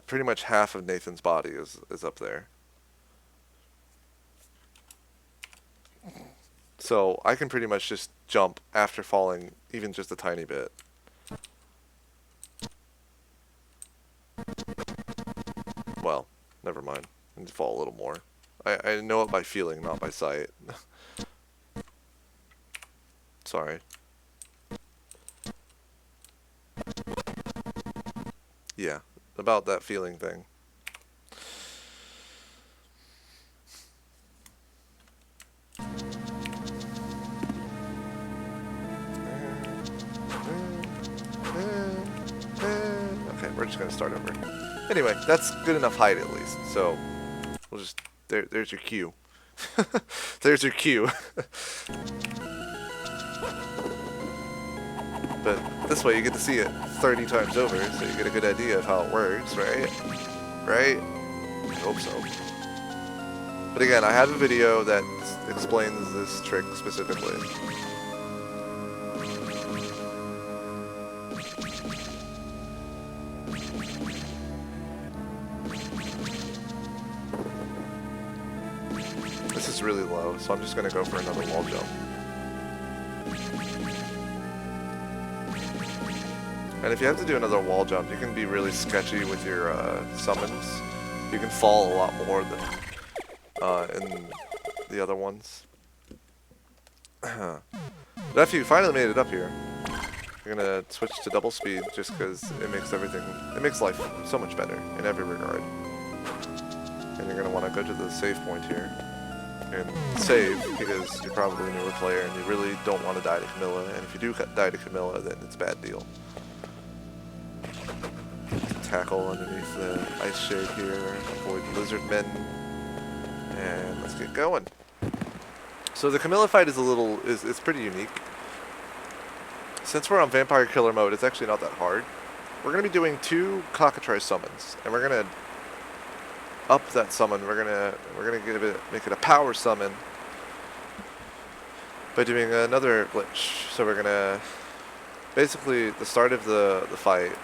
Pretty much half of Nathan's body is up there. So I can pretty much just jump after falling even just a tiny bit. Well, never mind. I need to fall a little more. I know it by feeling, not by sight. Sorry. Yeah, about that feeling thing. Okay, we're just gonna start over. Anyway, that's good enough height at least. So we'll just there's your cue. There's your cue. But this way you get to see it 30 times over, so you get a good idea of how it works, right? Right? I hope so. But again, I have a video that explains this trick specifically. This is really low, so I'm just going to go for another wall jump. And if you have to do another wall jump, you can be really sketchy with your summons. You can fall a lot more than in the other ones. But after you finally made it up here, you're gonna switch to double speed just because it makes life so much better in every regard. And you're gonna want to go to the save point here and save, because you're probably a newer player and you really don't want to die to Camilla. And if you do die to Camilla, then it's a bad deal. Tackle underneath the ice shade here, avoid lizard men, and let's get going. So the Camilla fight is it's pretty unique. Since we're on Vampire Killer mode, it's actually not that hard. We're going to be doing 2 cockatrice summons, and we're going to up that summon. We're gonna make it a power summon by doing another glitch. So we're gonna basically the start of the fight.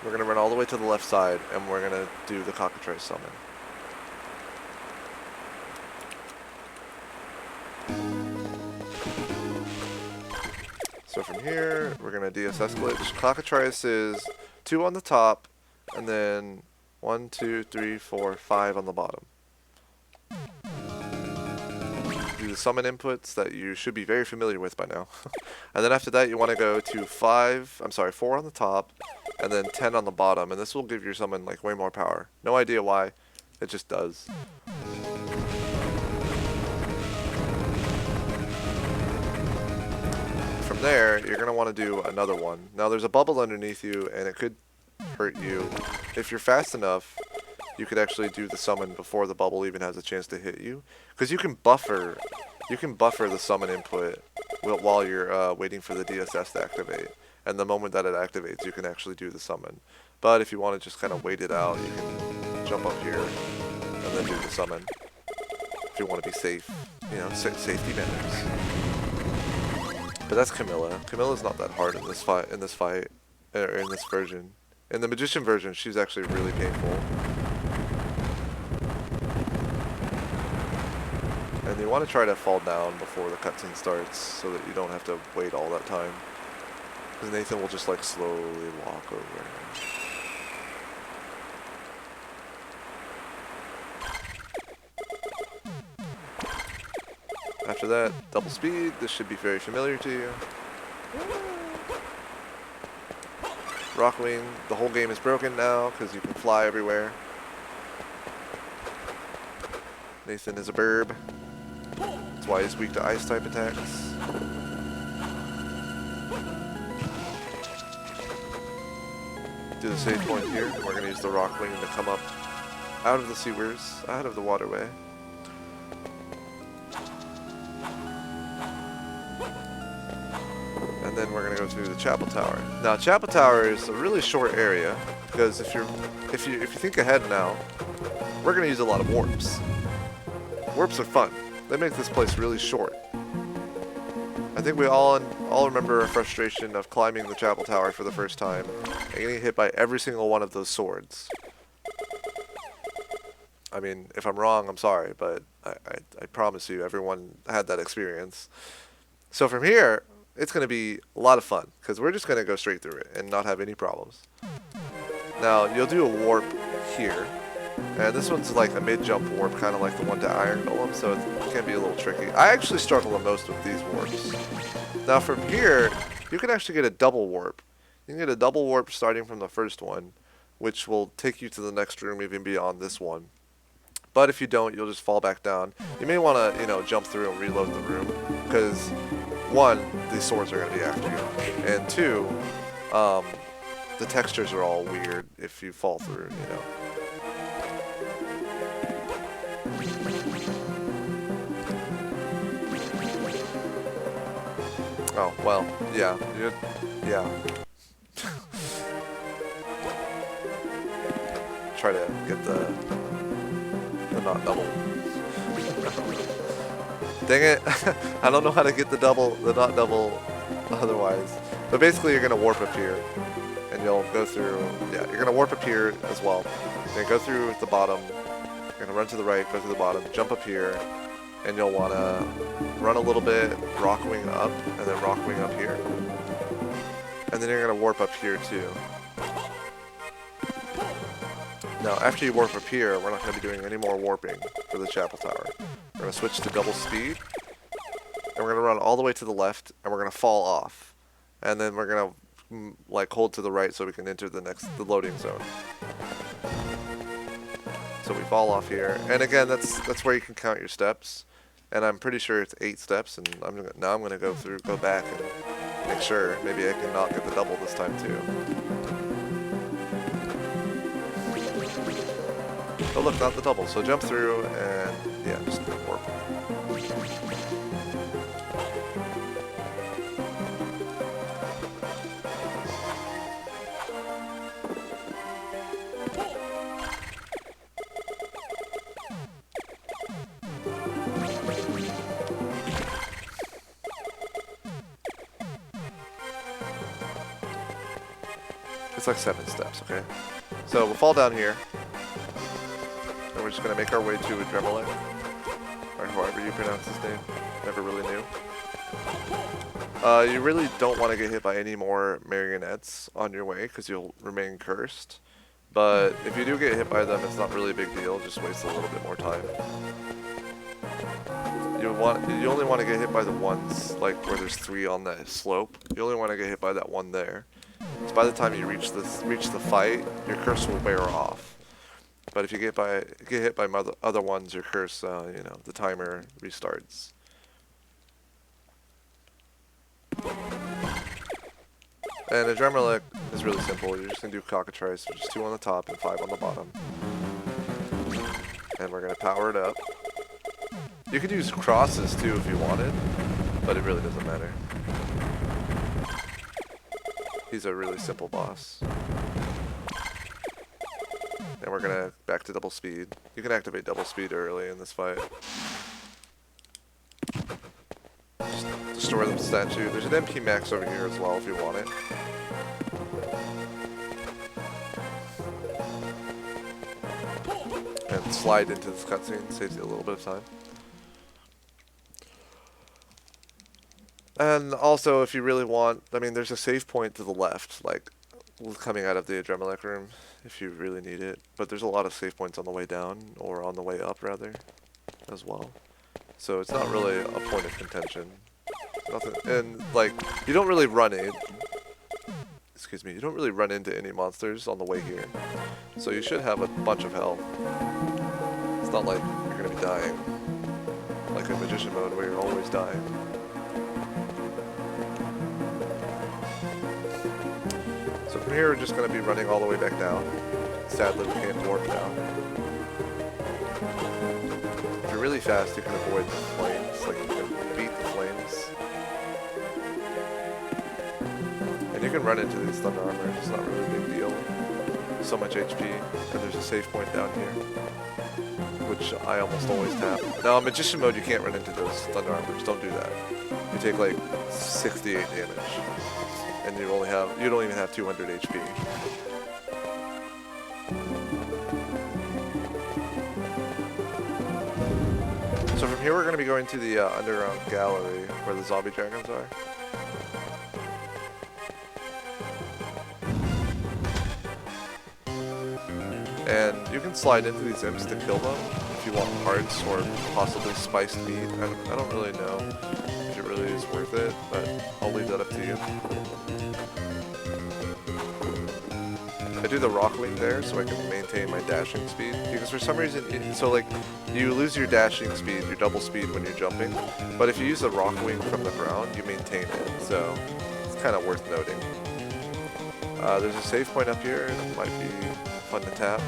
We're going to run all the way to the left side, and we're going to do the cockatrice summon. So from here, we're going to DSS glitch. Cockatrice is 2 on the top, and then 1, 2, 3, 4, 5 on the bottom. Do the summon inputs that you should be very familiar with by now. And then after that, you want to go to 4 on the top, and then 10 on the bottom, and this will give your summon like way more power. No idea why. It just does. From there, you're going to want to do another one. Now there's a bubble underneath you, and it could hurt you. If you're fast enough, you could actually do the summon before the bubble even has a chance to hit you. Because you can buffer the summon input while you're waiting for the DSS to activate. And the moment that it activates, you can actually do the summon. But if you want to just kind of wait it out, you can jump up here and then do the summon. If you want to be safe, you know, safety manners. But that's Camilla. Camilla's not that hard in this fight, or in this version. In the Magician version, she's actually really painful. And you want to try to fall down before the cutscene starts so that you don't have to wait all that time. Because Nathan will just like slowly walk over. After that, double speed. This should be very familiar to you. Rockwing. The whole game is broken now because you can fly everywhere. Nathan is a burb. That's why he's weak to ice type attacks. Do the save point here. We're going to use the Rockwing to come up out of the sewers, out of the waterway. And then we're gonna go through the Chapel Tower. Now, Chapel Tower is a really short area because if you think ahead now, we're gonna use a lot of warps. Warps are fun. They make this place really short. I think we all remember our frustration of climbing the Chapel Tower for the first time and getting hit by every single one of those swords. I mean, if I'm wrong, I'm sorry, but I promise you, everyone had that experience. So from here, it's going to be a lot of fun, because we're just going to go straight through it and not have any problems. Now, you'll do a warp here, and this one's like a mid-jump warp, kind of like the one to Iron Golem, so it can be a little tricky. I actually struggle the most with these warps. Now, from here, you can actually get a double warp. You can get a double warp starting from the first one, which will take you to the next room even beyond this one. But if you don't, you'll just fall back down. You may want to, you know, jump through and reload the room, because one, these swords are going to be after you, and two, the textures are all weird if you fall through, you know. Oh, well, yeah, yeah. Try to get the not double. Dang it. I don't know how to get the not double otherwise. But basically you're going to warp up here. And you'll go through, yeah, you're going to warp up here as well. Then go through the bottom. You're going to run to the right, go through the bottom, jump up here. And you'll want to run a little bit, Rockwing up, and then Rockwing up here. And then you're going to warp up here too. Now, after you warp up here, we're not going to be doing any more warping for the Chapel Tower. We're going to switch to double speed, and we're going to run all the way to the left, and we're going to fall off. And then we're going to like hold to the right so we can enter the loading zone. So we fall off here, and again, that's where you can count your steps. And I'm pretty sure it's 8 steps, and now I'm going to go back and make sure. Maybe I can not get the double this time too. Oh look, not the double. So jump through and yeah, just warp. It's like 7 steps, okay? So we'll fall down here. And we're just going to make our way to a Dremelic, or however you pronounce his name. Never really knew. You really don't want to get hit by any more marionettes on your way, because you'll remain cursed. But if you do get hit by them, it's not really a big deal. Just waste a little bit more time. You only want to get hit by the ones like where there's 3 on that slope. You only want to get hit by that one there. So by the time you reach the fight, your curse will wear off. But if you get hit by other ones, your curse, you know, the timer restarts. And Adrenaline is really simple. You're just gonna do cockatrice, which is 2 on the top and 5 on the bottom. And we're gonna power it up. You could use crosses too if you wanted, but it really doesn't matter. He's a really simple boss. And we're gonna back to double speed. You can activate double speed early in this fight. Just destroy the statue. There's an MP max over here as well if you want it. And slide into this cutscene, saves you a little bit of time. And also, if you really want, I mean, there's a save point to the left, like coming out of the Adrenaline room, if you really need it. But there's a lot of save points on the way down, or on the way up, rather, as well. So it's not really a point of contention. Nothing, and like, you don't really run in. Excuse me, you don't really run into any monsters on the way here. So you should have a bunch of health. It's not like you're gonna be dying, like in Magician mode where you're always dying. So from here we're just going to be running all the way back down. Sadly we can't warp down. If you're really fast you can avoid the flames, like you can beat the flames. And you can run into these thunder armor, it's not really a big deal. So much HP, and there's a save point down here, which I almost always tap. Now in Magician mode you can't run into those thunder armors, don't do that. You take like 68 damage. And you don't even have 200 HP. So from here we're going to be going to the underground gallery where the zombie dragons are. And you can slide into these imps to kill them if you want hearts or possibly spiced meat. I don't really know if it really is worth it, but I'll leave that up to you. I do the rock wing there so I can maintain my dashing speed, because for some reason, so like, you lose your dashing speed, your double speed when you're jumping, but if you use the rock wing from the ground, you maintain it, so it's kind of worth noting. There's a save point up here, it might be fun to tap.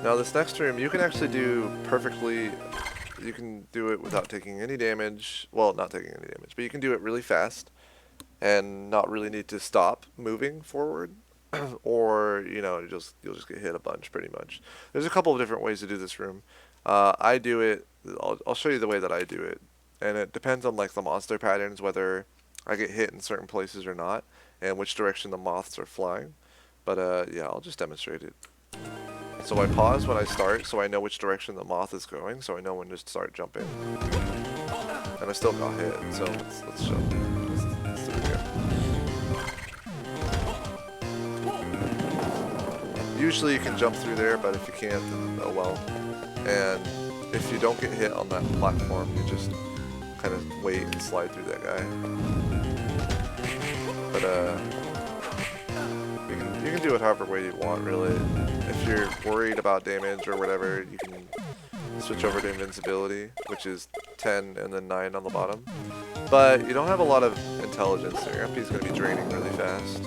Now this next room, you can actually do perfectly. You can do it without taking any damage. Well, not taking any damage, but you can do it really fast and not really need to stop moving forward. Or, you know, you'll just get hit a bunch pretty much. There's a couple of different ways to do this room. I do it, I'll show you the way that I do it. And it depends on like the monster patterns, whether I get hit in certain places or not, and which direction the moths are flying. But yeah, I'll just demonstrate it. So I pause when I start, so I know which direction the moth is going, so I know when to start jumping. And I still got hit, so let's show. Let's do it here. Usually you can jump through there, but if you can't, then oh well. And if you don't get hit on that platform, you just kind of wait and slide through that guy. But you can do it however way you want, really. If you're worried about damage or whatever, you can switch over to invincibility, which is 10 and then 9 on the bottom. But you don't have a lot of intelligence, so your MP is going to be draining really fast.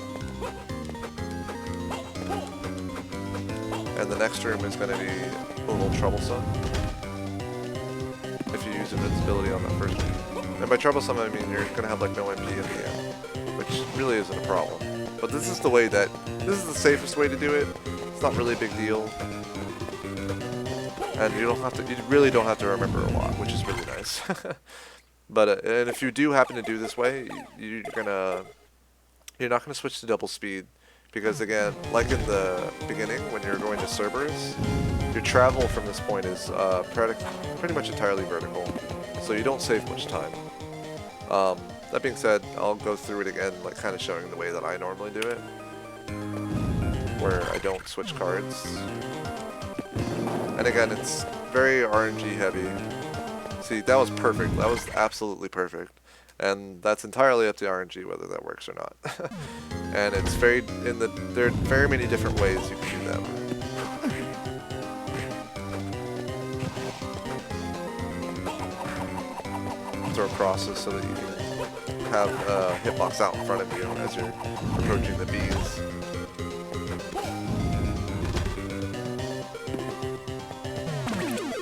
And the next room is going to be a little troublesome if you use invincibility on that first one. And by troublesome, I mean you're going to have like no MP at the end, which really isn't a problem. But this is the safest way to do it. It's not really a big deal. And you really don't have to remember a lot, which is really nice. But and if you do happen to do this way, you're not gonna switch to double speed, because again, like in the beginning when you're going to Cerberus, your travel from this point is pretty much entirely vertical, so you don't save much time. That being said, I'll go through it again, like kind of showing the way that I normally do it, where I don't switch cards. And again, it's very RNG heavy. See, that was perfect. That was absolutely perfect. and that's entirely up to RNG whether that works or not. And it's there are very many different ways you can do them. Throw crosses so that you can have a hitbox out in front of you as you're approaching the bees.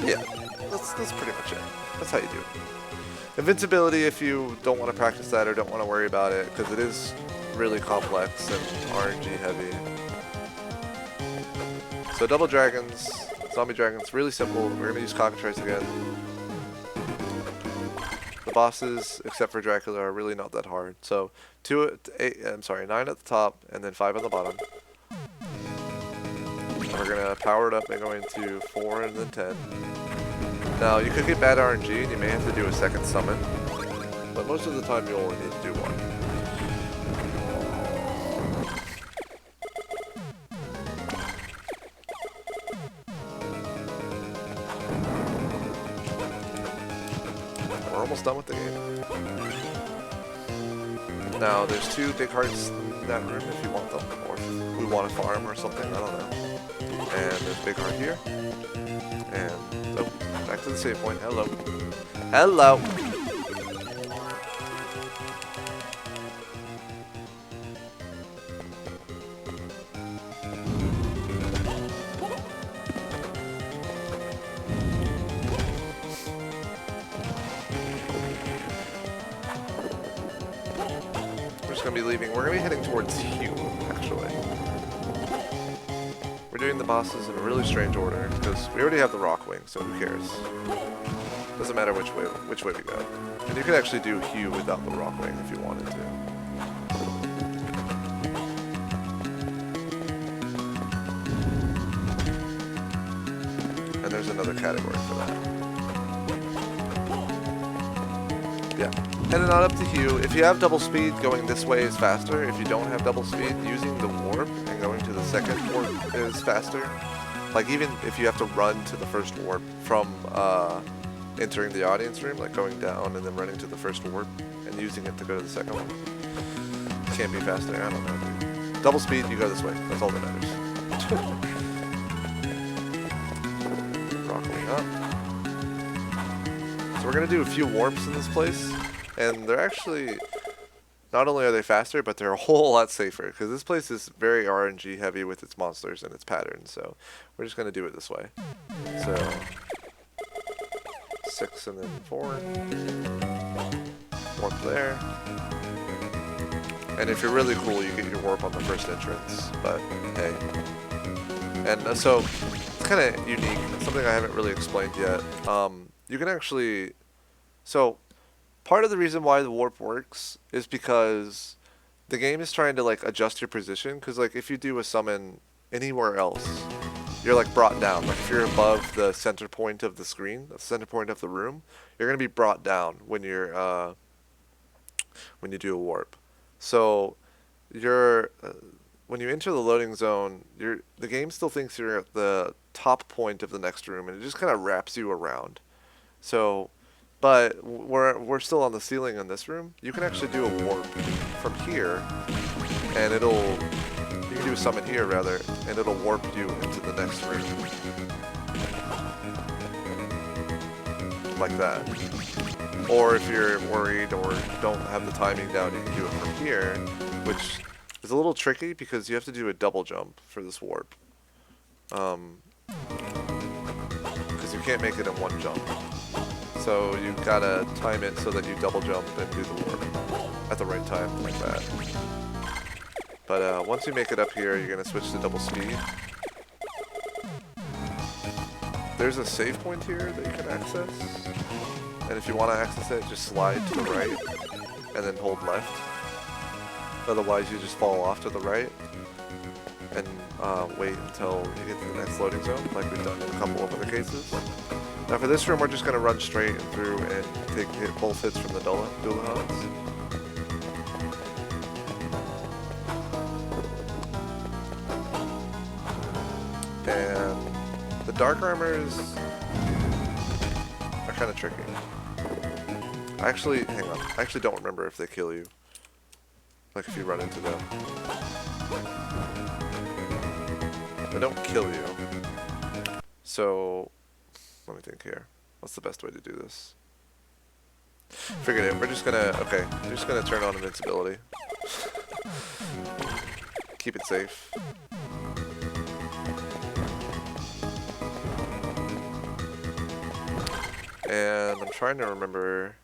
Yeah, that's pretty much it. That's how you do it. Invincibility, if you don't want to practice that or don't want to worry about it, because it is really complex and RNG heavy. So double dragons, zombie dragons, really simple. We're going to use cockatrice again. The bosses, except for Dracula, are really not that hard. So 9 at the top and then 5 on the bottom. And we're going to power it up by going to 4 and then 10. Now, you could get bad RNG and you may have to do a second summon, but most of the time you only need to do one. We're almost done with the game. Now, there's 2 big hearts in that room if you want them, or if we want to farm or something, I don't know. And there's a big heart here. And, oh, back to the save point. Hello. Hello! We're just going to be leaving. We're going to be heading towards Hugh, actually. We're doing the bosses in a really strange order, because we already have the rock wing, so who cares? Doesn't matter which way we go. And you can actually do Hugh without the rock wing if you wanted to. And there's another category for that. Yeah. And then on up to Hugh. If you have double speed, going this way is faster. If you don't have double speed, using the warp and going to the second warp is faster. Like, even if you have to run to the first warp from entering the audience room, like going down and then running to the first warp and using it to go to the second one, can't be faster. I don't know, dude. Double speed, you go this way. That's all that matters. Rocking up. So we're going to do a few warps in this place, and they're actually, not only are they faster, but they're a whole lot safer, because this place is very RNG heavy with its monsters and its patterns, so we're just going to do it this way. So 6 and then 4. Warp there. And if you're really cool, you get your warp on the first entrance, but hey. And so, it's kind of unique, something I haven't really explained yet. You can actually, so part of the reason why the warp works is because the game is trying to like adjust your position, because like if you do a summon anywhere else, you're like brought down. Like if you're above the center point of the screen, the center point of the room, you're gonna be brought down when you're when you do a warp. So you're when you enter the loading zone, the game still thinks you're at the top point of the next room, and it just kind of wraps you around. So, but we're still on the ceiling in this room. You can actually do a warp from here, and you can do a summon here rather, and it'll warp you into the next room. Like that. Or if you're worried or don't have the timing down, you can do it from here, which is a little tricky because you have to do a double jump for this warp. Because you can't make it in one jump. So you gotta time it so that you double jump and do the warp at the right time, like that. But once you make it up here, you're gonna switch to double speed. There's a save point here that you can access. And if you want to access it, just slide to the right and then hold left. Otherwise, you just fall off to the right and wait until you get to the next loading zone, like we've done in a couple of other cases. Now for this room, we're just going to run straight through and take both hits from the Dullahans. And the dark armors are kind of tricky. Actually, hang on. I actually don't remember if they kill you. Like if you run into them. They don't kill you. So, let me think here. What's the best way to do this? Figured it. We're just gonna, okay, we're just gonna turn on invincibility. Keep it safe. And I'm trying to remember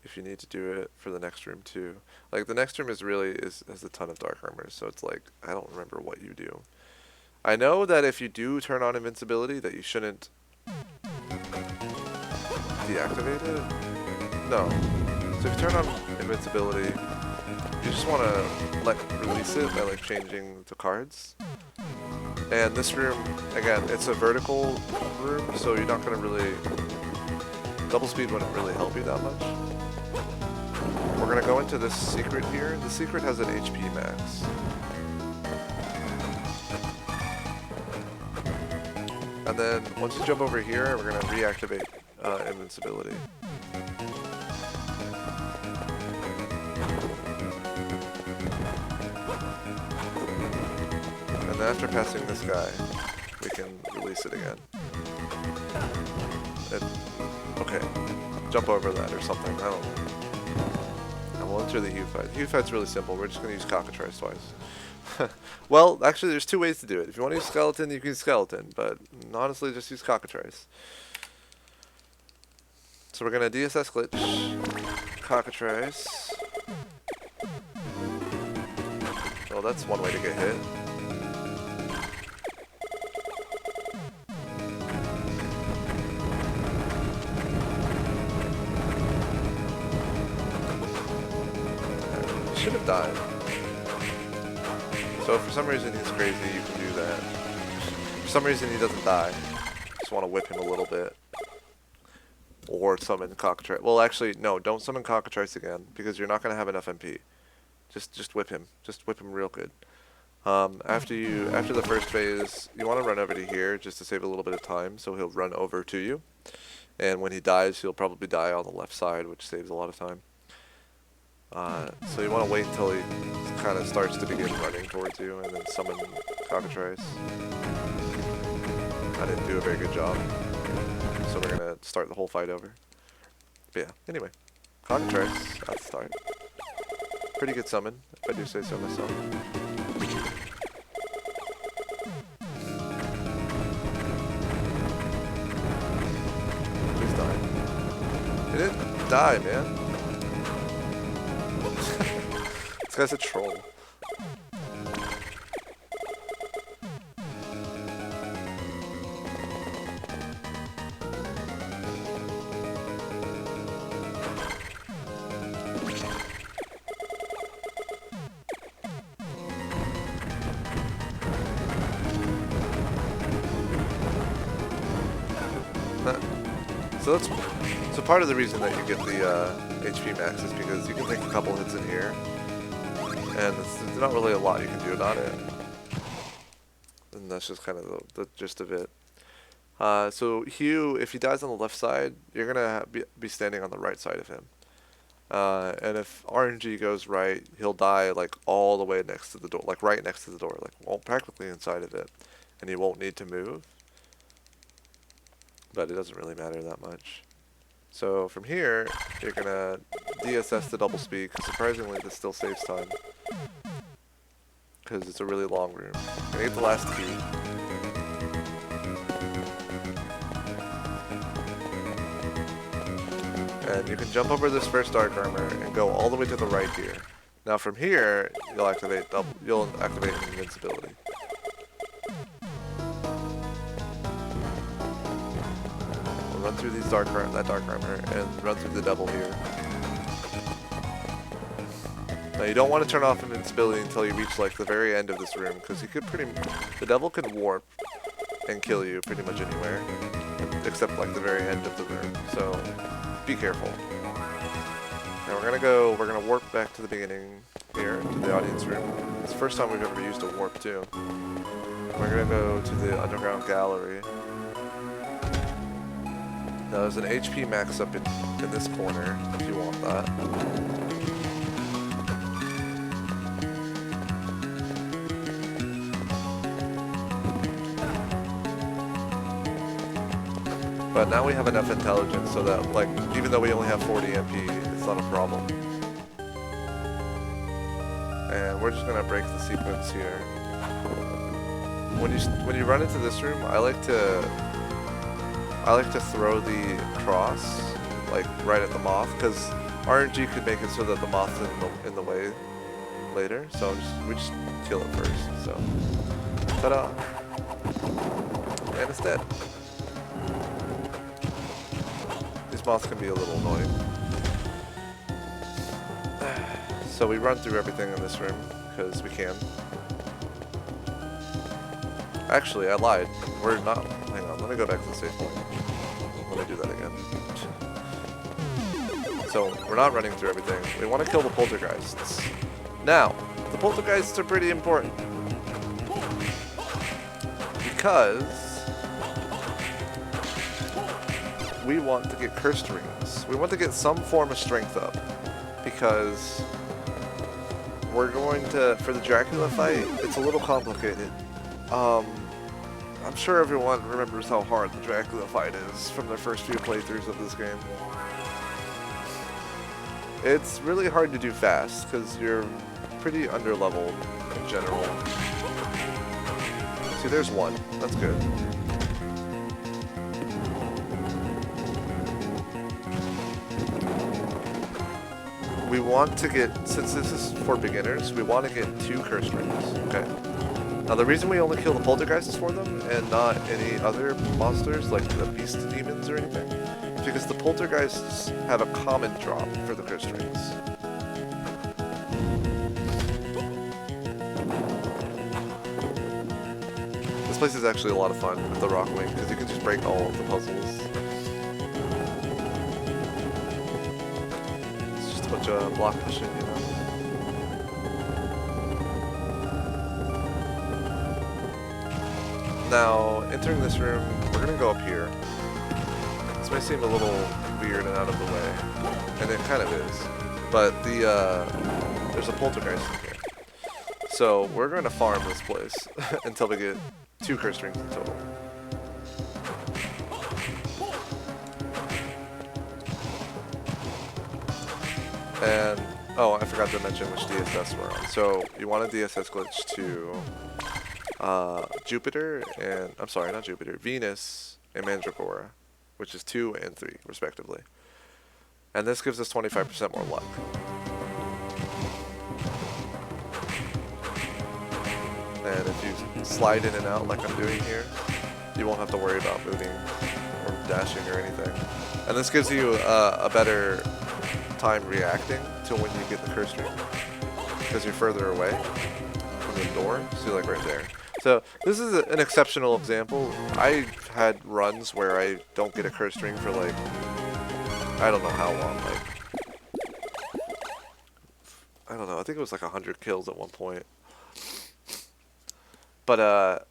if you need to do it for the next room too. Like the next room is really has a ton of dark armor, so it's like I don't remember what you do. I know that if you do turn on invincibility, that you shouldn't deactivate it. No. So if you turn on invincibility, you just want to release it by like changing the cards. And this room, again, it's a vertical room, so you're not going to really... Double speed wouldn't really help you that much. We're going to go into this secret here. The secret has an HP max. And then, once you jump over here, we're going to reactivate invincibility. And then after passing this guy, we can release it again. Okay, jump over that or something, I don't know. And we'll enter the Hue fight. The Hue fight's really simple, we're just going to use Cockatrice twice. Well, actually there's two ways to do it. If you want to use Skeleton, you can use Skeleton, but honestly just use Cockatrice. So we're going to DSS glitch, Cockatrice. Well, that's one way to get hit. Should have died. So if for some reason he's crazy, you can do that. For some reason he doesn't die. Just want to whip him a little bit. Or summon Cockatrice. Well, actually, no, don't summon Cockatrice again, because you're not going to have enough MP. Just whip him. Just whip him real good. After the first phase, you want to run over to here just to save a little bit of time, so he'll run over to you. And when he dies, he'll probably die on the left side, which saves a lot of time. So you want to wait until he kind of starts to begin running towards you, and then summon Cockatrice. I didn't do a very good job, so we're going to start the whole fight over. But yeah, anyway, Cockatrice at the start. Pretty good summon, if I do say so myself. Please die. It didn't die, man. This guy's a troll. So part of the reason that you get the HP max is because you can take a couple hits in here, and there's not really a lot you can do about it. And that's just kind of the gist of it. So Hugh, if he dies on the left side, you're gonna be standing on the right side of him. And if RNG goes right, he'll die like all the way next to the door, like right next to the door, like well, practically inside of it, and he won't need to move. But it doesn't really matter that much. So from here, you're gonna DSS the double speed, because surprisingly this still saves time. Because it's a really long room. You're gonna get the last key. And you can jump over this first dark armor and go all the way to the right here. Now from here, you'll activate invincibility. Run through these that dark armor and run through the devil here. Now you don't want to turn off invincibility until you reach like the very end of this room, because the devil can warp and kill you pretty much anywhere, except like the very end of the room. So be careful. Now we're gonna warp back to the beginning here to the audience room. It's the first time we've ever used a warp too. We're gonna go to the underground gallery. Now there's an HP max up in this corner if you want that. But now we have enough intelligence so that, like, even though we only have 40 MP, it's not a problem. And we're just gonna break the sequence here. When you run into this room, I like to throw the cross like right at the moth, because RNG could make it so that the moth's in the way later. So we just kill it first. So ta-da! And it's dead. These moths can be a little annoying. So we run through everything in this room because we can. Actually, I lied. We're not. Hang on, let me go back to the save point. Let me do that again. So, we're not running through everything. We want to kill the poltergeists. Now, the poltergeists are pretty important. Because we want to get cursed rings. We want to get some form of strength up. Because we're going to, for the Dracula fight, it's a little complicated. I'm sure everyone remembers how hard the Dracula fight is from their first few playthroughs of this game. It's really hard to do fast because you're pretty underleveled in general. See, there's one. That's good. We want to get, since this is for beginners, we want to get 2 curse rings, okay? Now the reason we only kill the poltergeists for them and not any other monsters like the beast demons or anything is because the poltergeists have a common drop for the cursed rings. This place is actually a lot of fun with the rock wing because you can just break all of the puzzles. It's just a bunch of block pushing, you know. Now, entering this room, we're going to go up here. This may seem a little weird and out of the way, and it kind of is, but there's a poltergeist in here. So, we're going to farm this place until we get 2 curse rings in total. And, oh, I forgot to mention which DSS we're on. So, you want a DSS glitch to Jupiter and, I'm sorry, not Jupiter, Venus and Mandragora, which is 2 and 3 respectively. And this gives us 25% more luck. And if you slide in and out like I'm doing here, you won't have to worry about moving or dashing or anything. And this gives you a better time reacting to when you get the curse ring, because you're further away from the door. See, like right there. So this is an exceptional example. I've had runs where I don't get a cursed ring for like, I don't know how long, like, I don't know, I think it was like 100 kills at one point. But,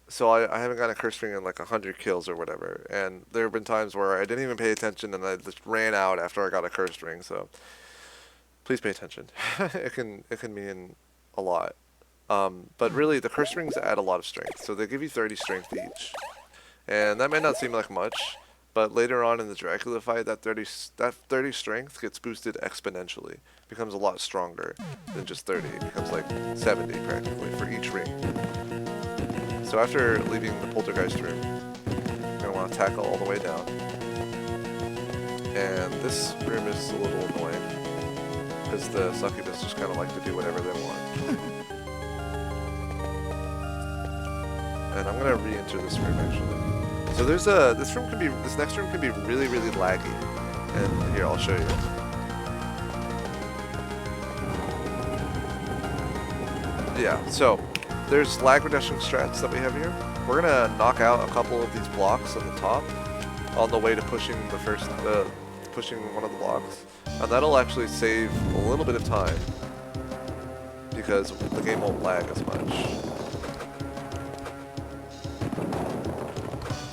so I haven't gotten a cursed ring in like 100 kills or whatever. And there have been times where I didn't even pay attention and I just ran out after I got a cursed ring. So please pay attention. It can mean a lot. But really, the curse rings add a lot of strength, so they give you 30 strength each. And that may not seem like much, but later on in the Dracula fight, that 30 strength gets boosted exponentially. It becomes a lot stronger than just 30. It becomes like 70 practically for each ring. So after leaving the poltergeist room, you're going to want to tackle all the way down. And this room is a little annoying, because the succubus just kind of like to do whatever they want. And I'm gonna re-enter this room actually. So there's this next room can be really, really laggy. And here, I'll show you. Yeah, so there's lag reduction strats that we have here. We're gonna knock out a couple of these blocks on the top on the way to pushing pushing one of the blocks. And that'll actually save a little bit of time because the game won't lag as much.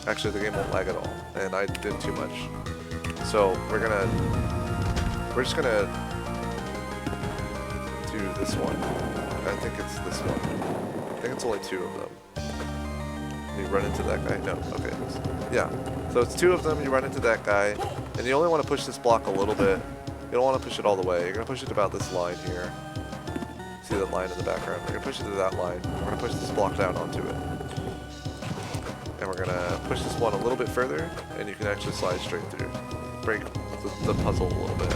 Actually, the game won't lag at all, and I did too much. So we're just gonna do this one. I think it's this one. I think it's only 2 of them. You run into that guy? No. Okay. Yeah. So it's 2 of them. You run into that guy, and you only want to push this block a little bit. You don't want to push it all the way. You're gonna push it about this line here. See that line in the background? We're gonna push it to that line. We're gonna push this block down onto it. And we're gonna push this one a little bit further, and you can actually slide straight through. Break the puzzle a little bit.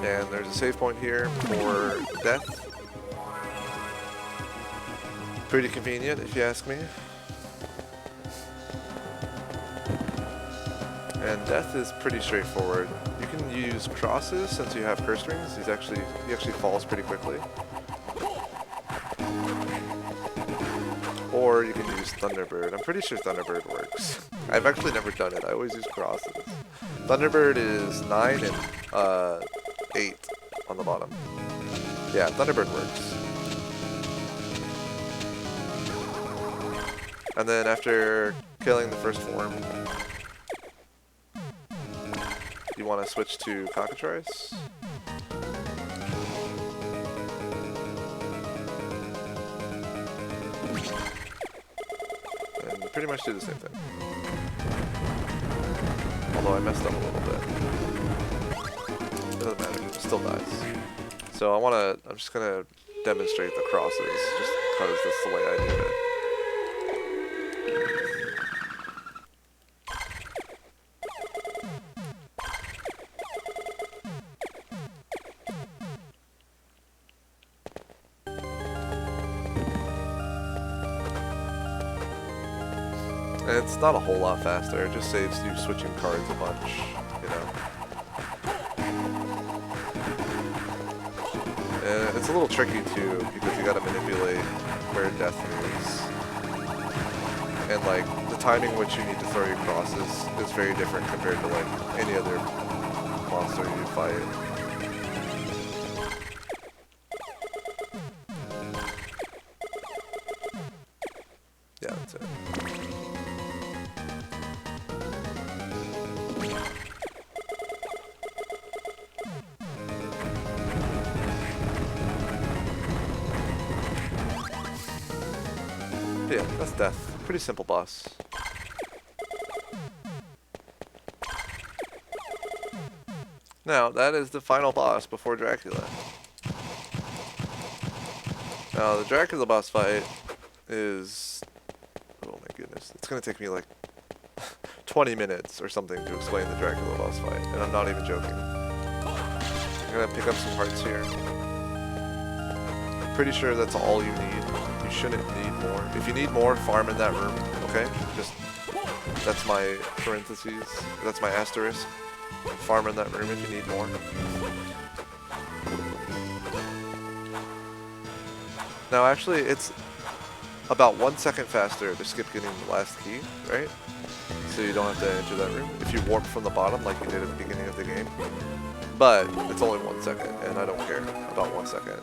And there's a save point here for death. Pretty convenient, if you ask me. And death is pretty straightforward. You can use crosses since you have curse rings. He actually falls pretty quickly. Or you can use Thunderbird. I'm pretty sure Thunderbird works. I've actually never done it. I always use crosses. Thunderbird is 9 and 8 on the bottom. Yeah, Thunderbird works. And then after killing the first form, you want to switch to Cockatrice. And pretty much do the same thing. Although I messed up a little bit. It doesn't matter, it still dies. So I'm just gonna demonstrate the crosses, just because that's the way I do it. And it's not a whole lot faster, it just saves you switching cards a bunch, you know. And it's a little tricky too, because you gotta manipulate where death moves. And like, the timing in which you need to throw your crosses is very different compared to like any other monster you fight. Yeah, that's it. Yeah, that's death. Pretty simple boss. Now, that is the final boss before Dracula. Now, the Dracula boss fight is... oh my goodness. It's gonna take me like 20 minutes or something to explain the Dracula boss fight, and I'm not even joking. I'm gonna pick up some hearts here. I'm pretty sure that's all you need. You shouldn't need more. If you need more, farm in that room, okay? Just, that's my parentheses, that's my asterisk. Farm in that room if you need more. Now actually, it's about 1 second faster to skip getting the last key, right? So you don't have to enter that room if you warp from the bottom like you did at the beginning of the game. But it's only 1 second, and I don't care about 1 second.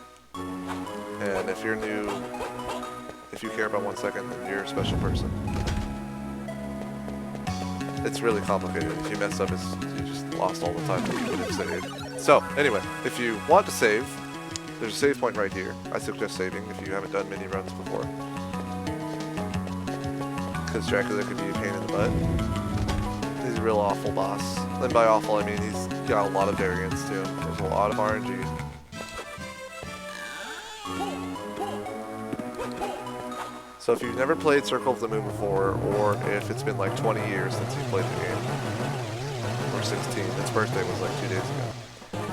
And if you're new, if you care about 1 second, then you're a special person. It's really complicated. If you mess up, you just lost all the time that you would have saved. So, anyway, if you want to save, there's a save point right here. I suggest saving if you haven't done mini runs before. Because Dracula could be a pain in the butt. He's a real awful boss. And by awful, I mean he's got a lot of variance to him. There's a lot of RNG. So if you've never played Circle of the Moon before, or if it's been like 20 years since you played the game, or 16, its birthday was like 2 days ago,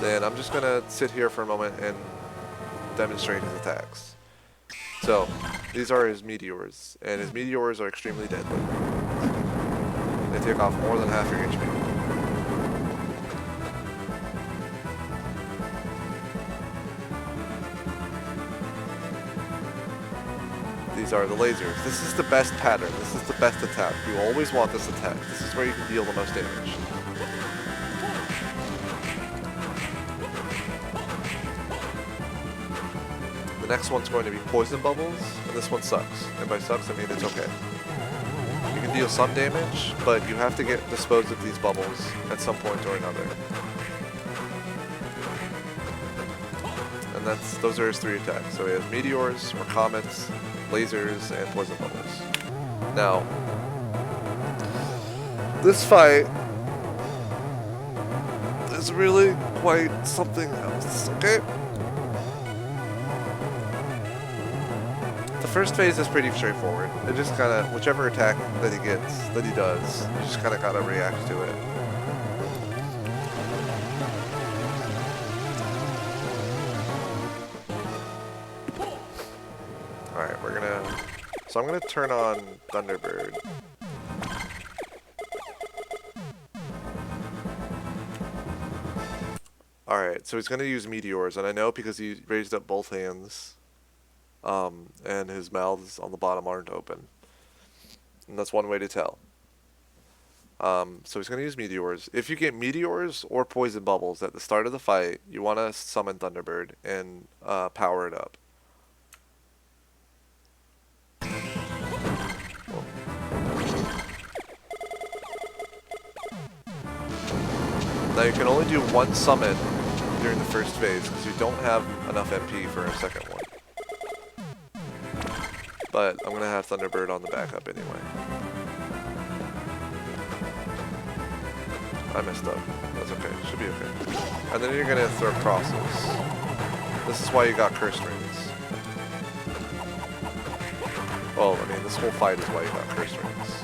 then I'm just going to sit here for a moment and demonstrate his attacks. So, these are his meteors, and his meteors are extremely deadly. They take off more than half your HP. These are the lasers. This is the best pattern. This is the best attack. You always want this attack. This is where you can deal the most damage. The next one's going to be poison bubbles, and this one sucks. And by sucks, I mean it's okay. You can deal some damage, but you have to get disposed of these bubbles at some point or another. And those are his 3 attacks. So he has meteors or comets, lasers, and poison bubbles. Now, this fight is really quite something else, okay? The first phase is pretty straightforward. It just kind of, whichever attack that he does, you just kind of gotta react to it. Alright, so I'm gonna turn on Thunderbird. Alright, so he's gonna use meteors, and I know because he raised up both hands, and his mouths on the bottom aren't open. And that's one way to tell. So he's gonna use meteors. If you get meteors or poison bubbles at the start of the fight, you wanna summon Thunderbird and power it up. Now you can only do 1 summon during the first phase because you don't have enough MP for a second one. But I'm going to have Thunderbird on the backup anyway. I messed up. That's okay. Should be okay. And then you're going to throw crosses. This is why you got curse rings. Well, I mean, this whole fight is why you got curse rings.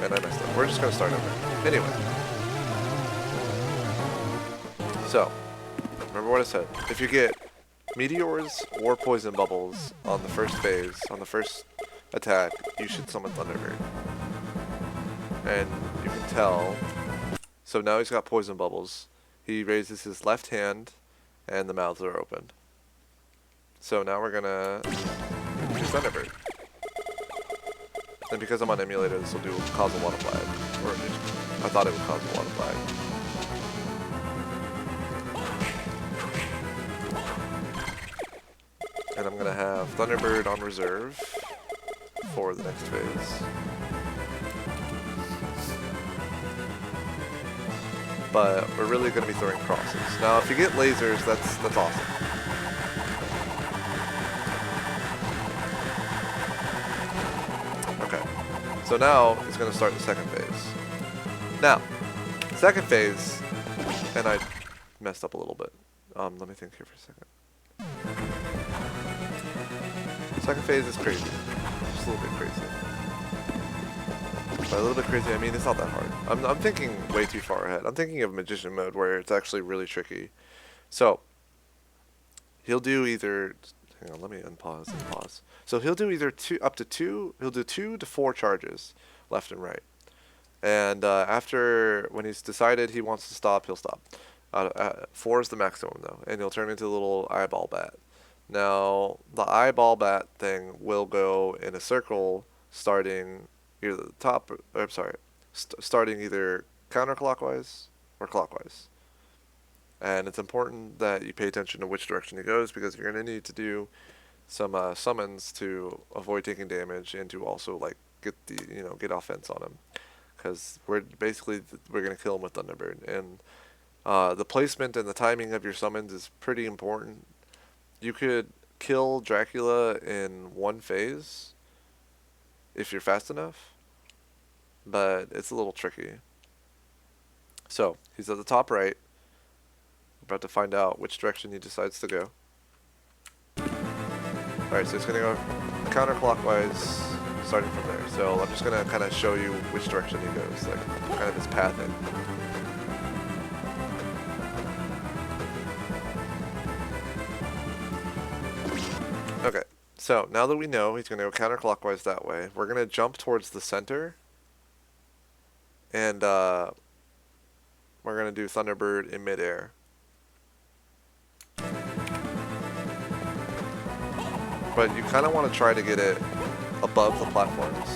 And I messed up. We're just going to start over. Anyway. So, remember what I said. If you get meteors or poison bubbles on the first phase, on the first attack, you should summon Thunderbird. And you can tell. So now he's got poison bubbles. He raises his left hand, and the mouths are opened. So now we're gonna do Thunderbird. And because I'm on emulator, this will cause a lot of lag. Or I thought it would cause a lot of lag. And I'm gonna have Thunderbird on reserve for the next phase. But we're really gonna be throwing crosses. Now if you get lasers, that's awesome. Okay. So now it's gonna start the second phase. Now, second phase, and I messed up a little bit. Let me think here for a second. Second phase is crazy. Just a little bit crazy. By a little bit crazy, I mean it's not that hard. I'm thinking way too far ahead. I'm thinking of Magician mode where it's actually really tricky. So, he'll do either... Hang on, let me unpause and pause. So he'll do either he'll do 2 to 4 charges, left and right. And after, when he's decided he wants to stop, he'll stop. 4 is the maximum though, and he'll turn into a little eyeball bat. Now, the eyeball bat thing will go in a circle starting either the top, starting either counterclockwise or clockwise. And it's important that you pay attention to which direction he goes because you're going to need to do some summons to avoid taking damage and to also like get offense on him. Because we're going to kill him with Thunderbird. And the placement and the timing of your summons is pretty important. You could kill Dracula in 1 phase if you're fast enough, but it's a little tricky. So, he's at the top right. We're about to find out which direction he decides to go. Alright, so he's going to go counterclockwise starting from there. So I'm just going to kind of show you which direction he goes, like kind of his pathing. Okay, so now that we know he's going to go counterclockwise that way, we're going to jump towards the center, and we're going to do Thunderbird in midair. But you kind of want to try to get it above the platforms.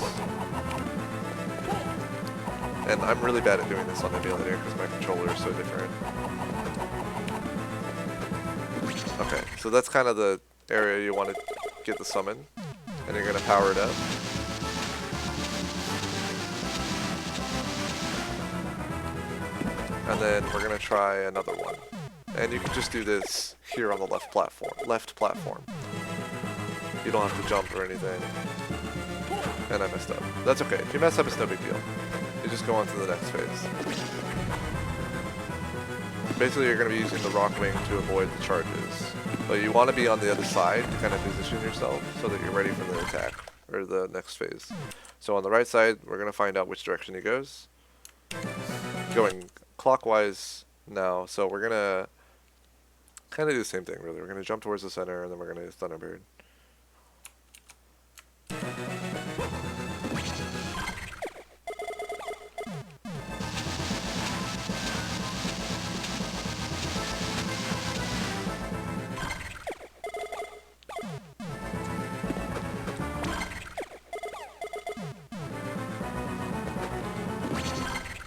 And I'm really bad at doing this on emulator because my controller is so different. Okay, so that's kind of the area you want to get the summon, and you're going to power it up. And then we're going to try another one. And you can just do this here on the left platform. You don't have to jump or anything. And I messed up. That's okay. If you mess up, it's no big deal. You just go on to the next phase. Basically, you're going to be using the rock wing to avoid the charges. But you want to be on the other side to kind of position yourself so that you're ready for the attack, or the next phase. So on the right side, we're going to find out which direction he goes. Going clockwise now, so we're going to kind of do the same thing, really. We're going to jump towards the center, and then we're going to use Thunderbird.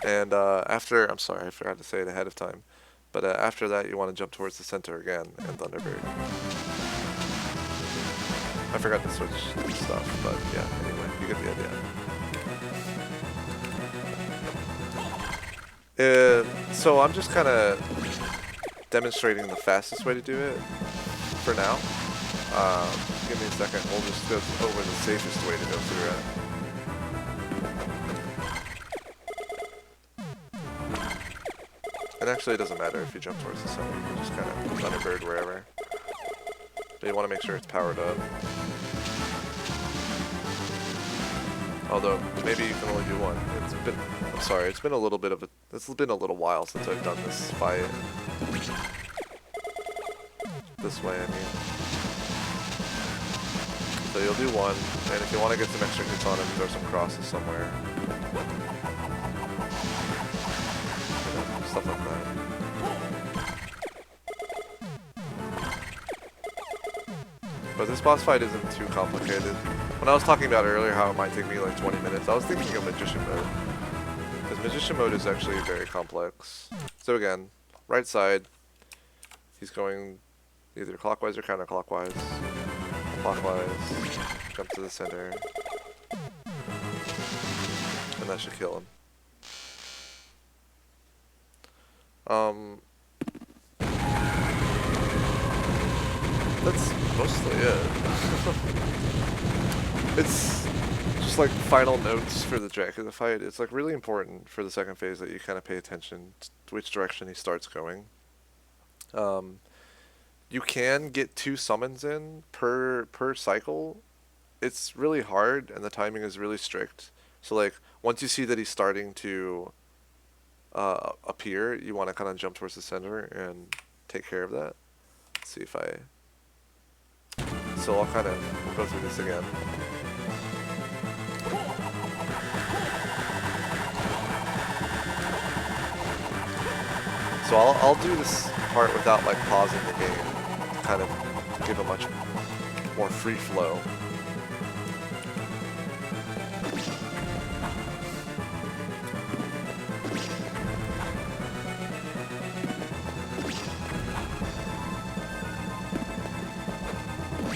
And after, I'm sorry, I forgot to say it ahead of time, but after that you want to jump towards the center again and Thunderbird. I forgot to switch stuff, but yeah, anyway, you get the idea. So I'm just kind of demonstrating the fastest way to do it for now. Give me a second, we'll just go over the safest way to go through it. And actually, it doesn't matter if you jump towards the center. You can just kind of Thunderbird wherever. But you want to make sure it's powered up. Although, maybe you can only do one. I'm sorry, it's been a little while since I've done this fight. This way, I mean. So you'll do one, and if you want to get some extra hits on him, throw some crosses somewhere. Stuff like that. But this boss fight isn't too complicated. When I was talking about earlier how it might take me like 20 minutes, I was thinking of Magician mode. Because Magician mode is actually very complex. So again, right side, he's going either clockwise or counterclockwise. Clockwise, jump to the center. And that should kill him. That's mostly it. It's just like final notes for the Dracula fight. It's like really important for the second phase that you kind of pay attention to which direction he starts going. You can get 2 summons in per cycle. It's really hard and the timing is really strict. So like once you see that he's starting to appear, you want to kind of jump towards the center and take care of that. Let's see if I... So we'll go through this again. So I'll do this part without like pausing the game to kind of give a much more free flow.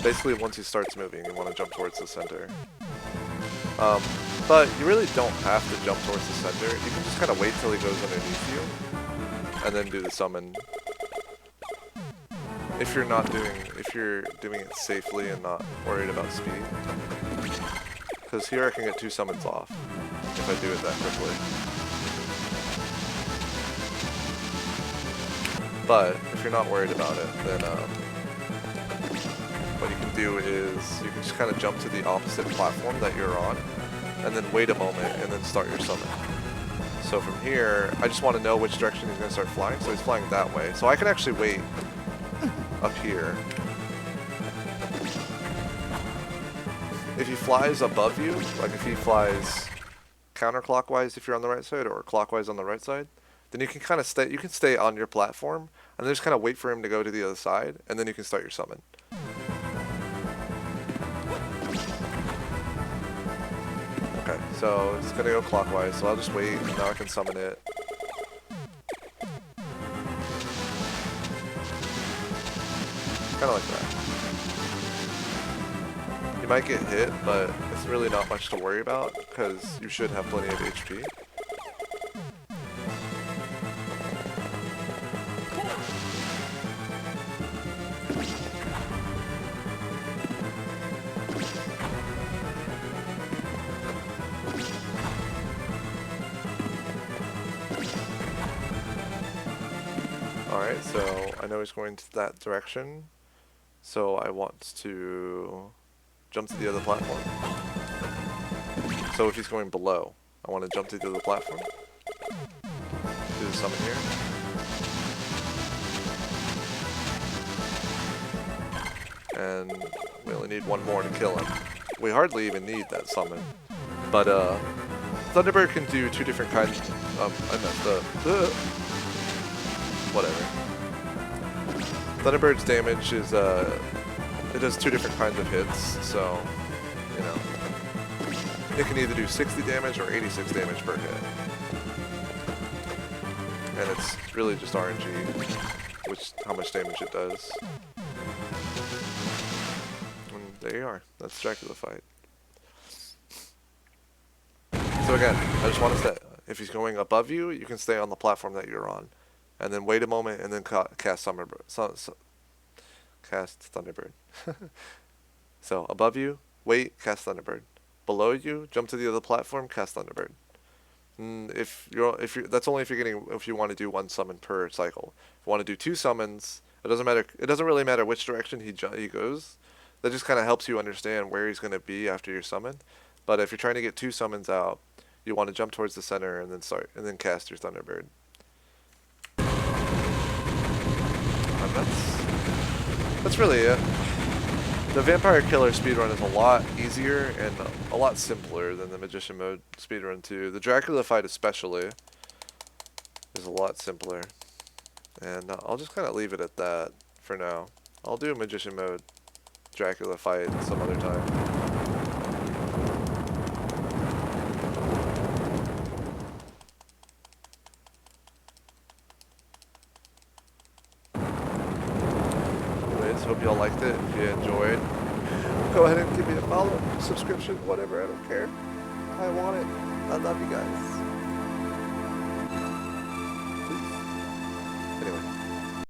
Basically, once he starts moving, you want to jump towards the center. But you really don't have to jump towards the center. You can just kind of wait till he goes underneath you, and then do the summon. If you're doing it safely and not worried about speed. Because here I can get 2 summons off if I do it that quickly. But if you're not worried about it, then what you can do is you can just kind of jump to the opposite platform that you're on, and then wait a moment, and then start your summon. So from here, I just want to know which direction he's going to start flying, so he's flying that way. So I can actually wait up here. If he flies above you, like if he flies counterclockwise if you're on the right side, or clockwise on the right side, then you can kind of stay on your platform, and then just kind of wait for him to go to the other side, and then you can start your summon. Okay, so it's gonna go clockwise, so I'll just wait, and now I can summon it. Kinda like that. might get hit, but it's really not much to worry about because you should have plenty of HP. Alright, so I know he's going to that direction, so I want to jump to the other platform. So if he's going below, I want to jump to the other platform. Do the summon here. And we only need one more to kill him. We hardly even need that summon. But Thunderbird can do two different kinds of... I messed up. Whatever. Thunderbird's damage is, it does two different kinds of hits, so, you know, it can either do 60 damage or 86 damage per hit. And it's really just RNG, how much damage it does. And there you are. That's Dracula fight. So again, I just want to say, if he's going above you, you can stay on the platform that you're on. And then wait a moment, and then cast cast Thunderbird. So above you, wait, cast Thunderbird. Below you, jump to the other platform, cast Thunderbird. That's only if you want to do one summon per cycle. If you want to do two summons, it doesn't matter. It doesn't really matter which direction he goes. That just kind of helps you understand where he's going to be after your summon. But if you're trying to get two summons out, you want to jump towards the center and then cast your Thunderbird. That's really it. The Vampire Killer speedrun is a lot easier and a lot simpler than the Magician Mode speedrun too. The Dracula fight especially is a lot simpler. And I'll just kind of leave it at that for now. I'll do a Magician Mode Dracula fight some other time. Hope y'all liked it. If you enjoyed, go ahead and give me a follow, subscription, whatever. I don't care. I want it. I love you guys.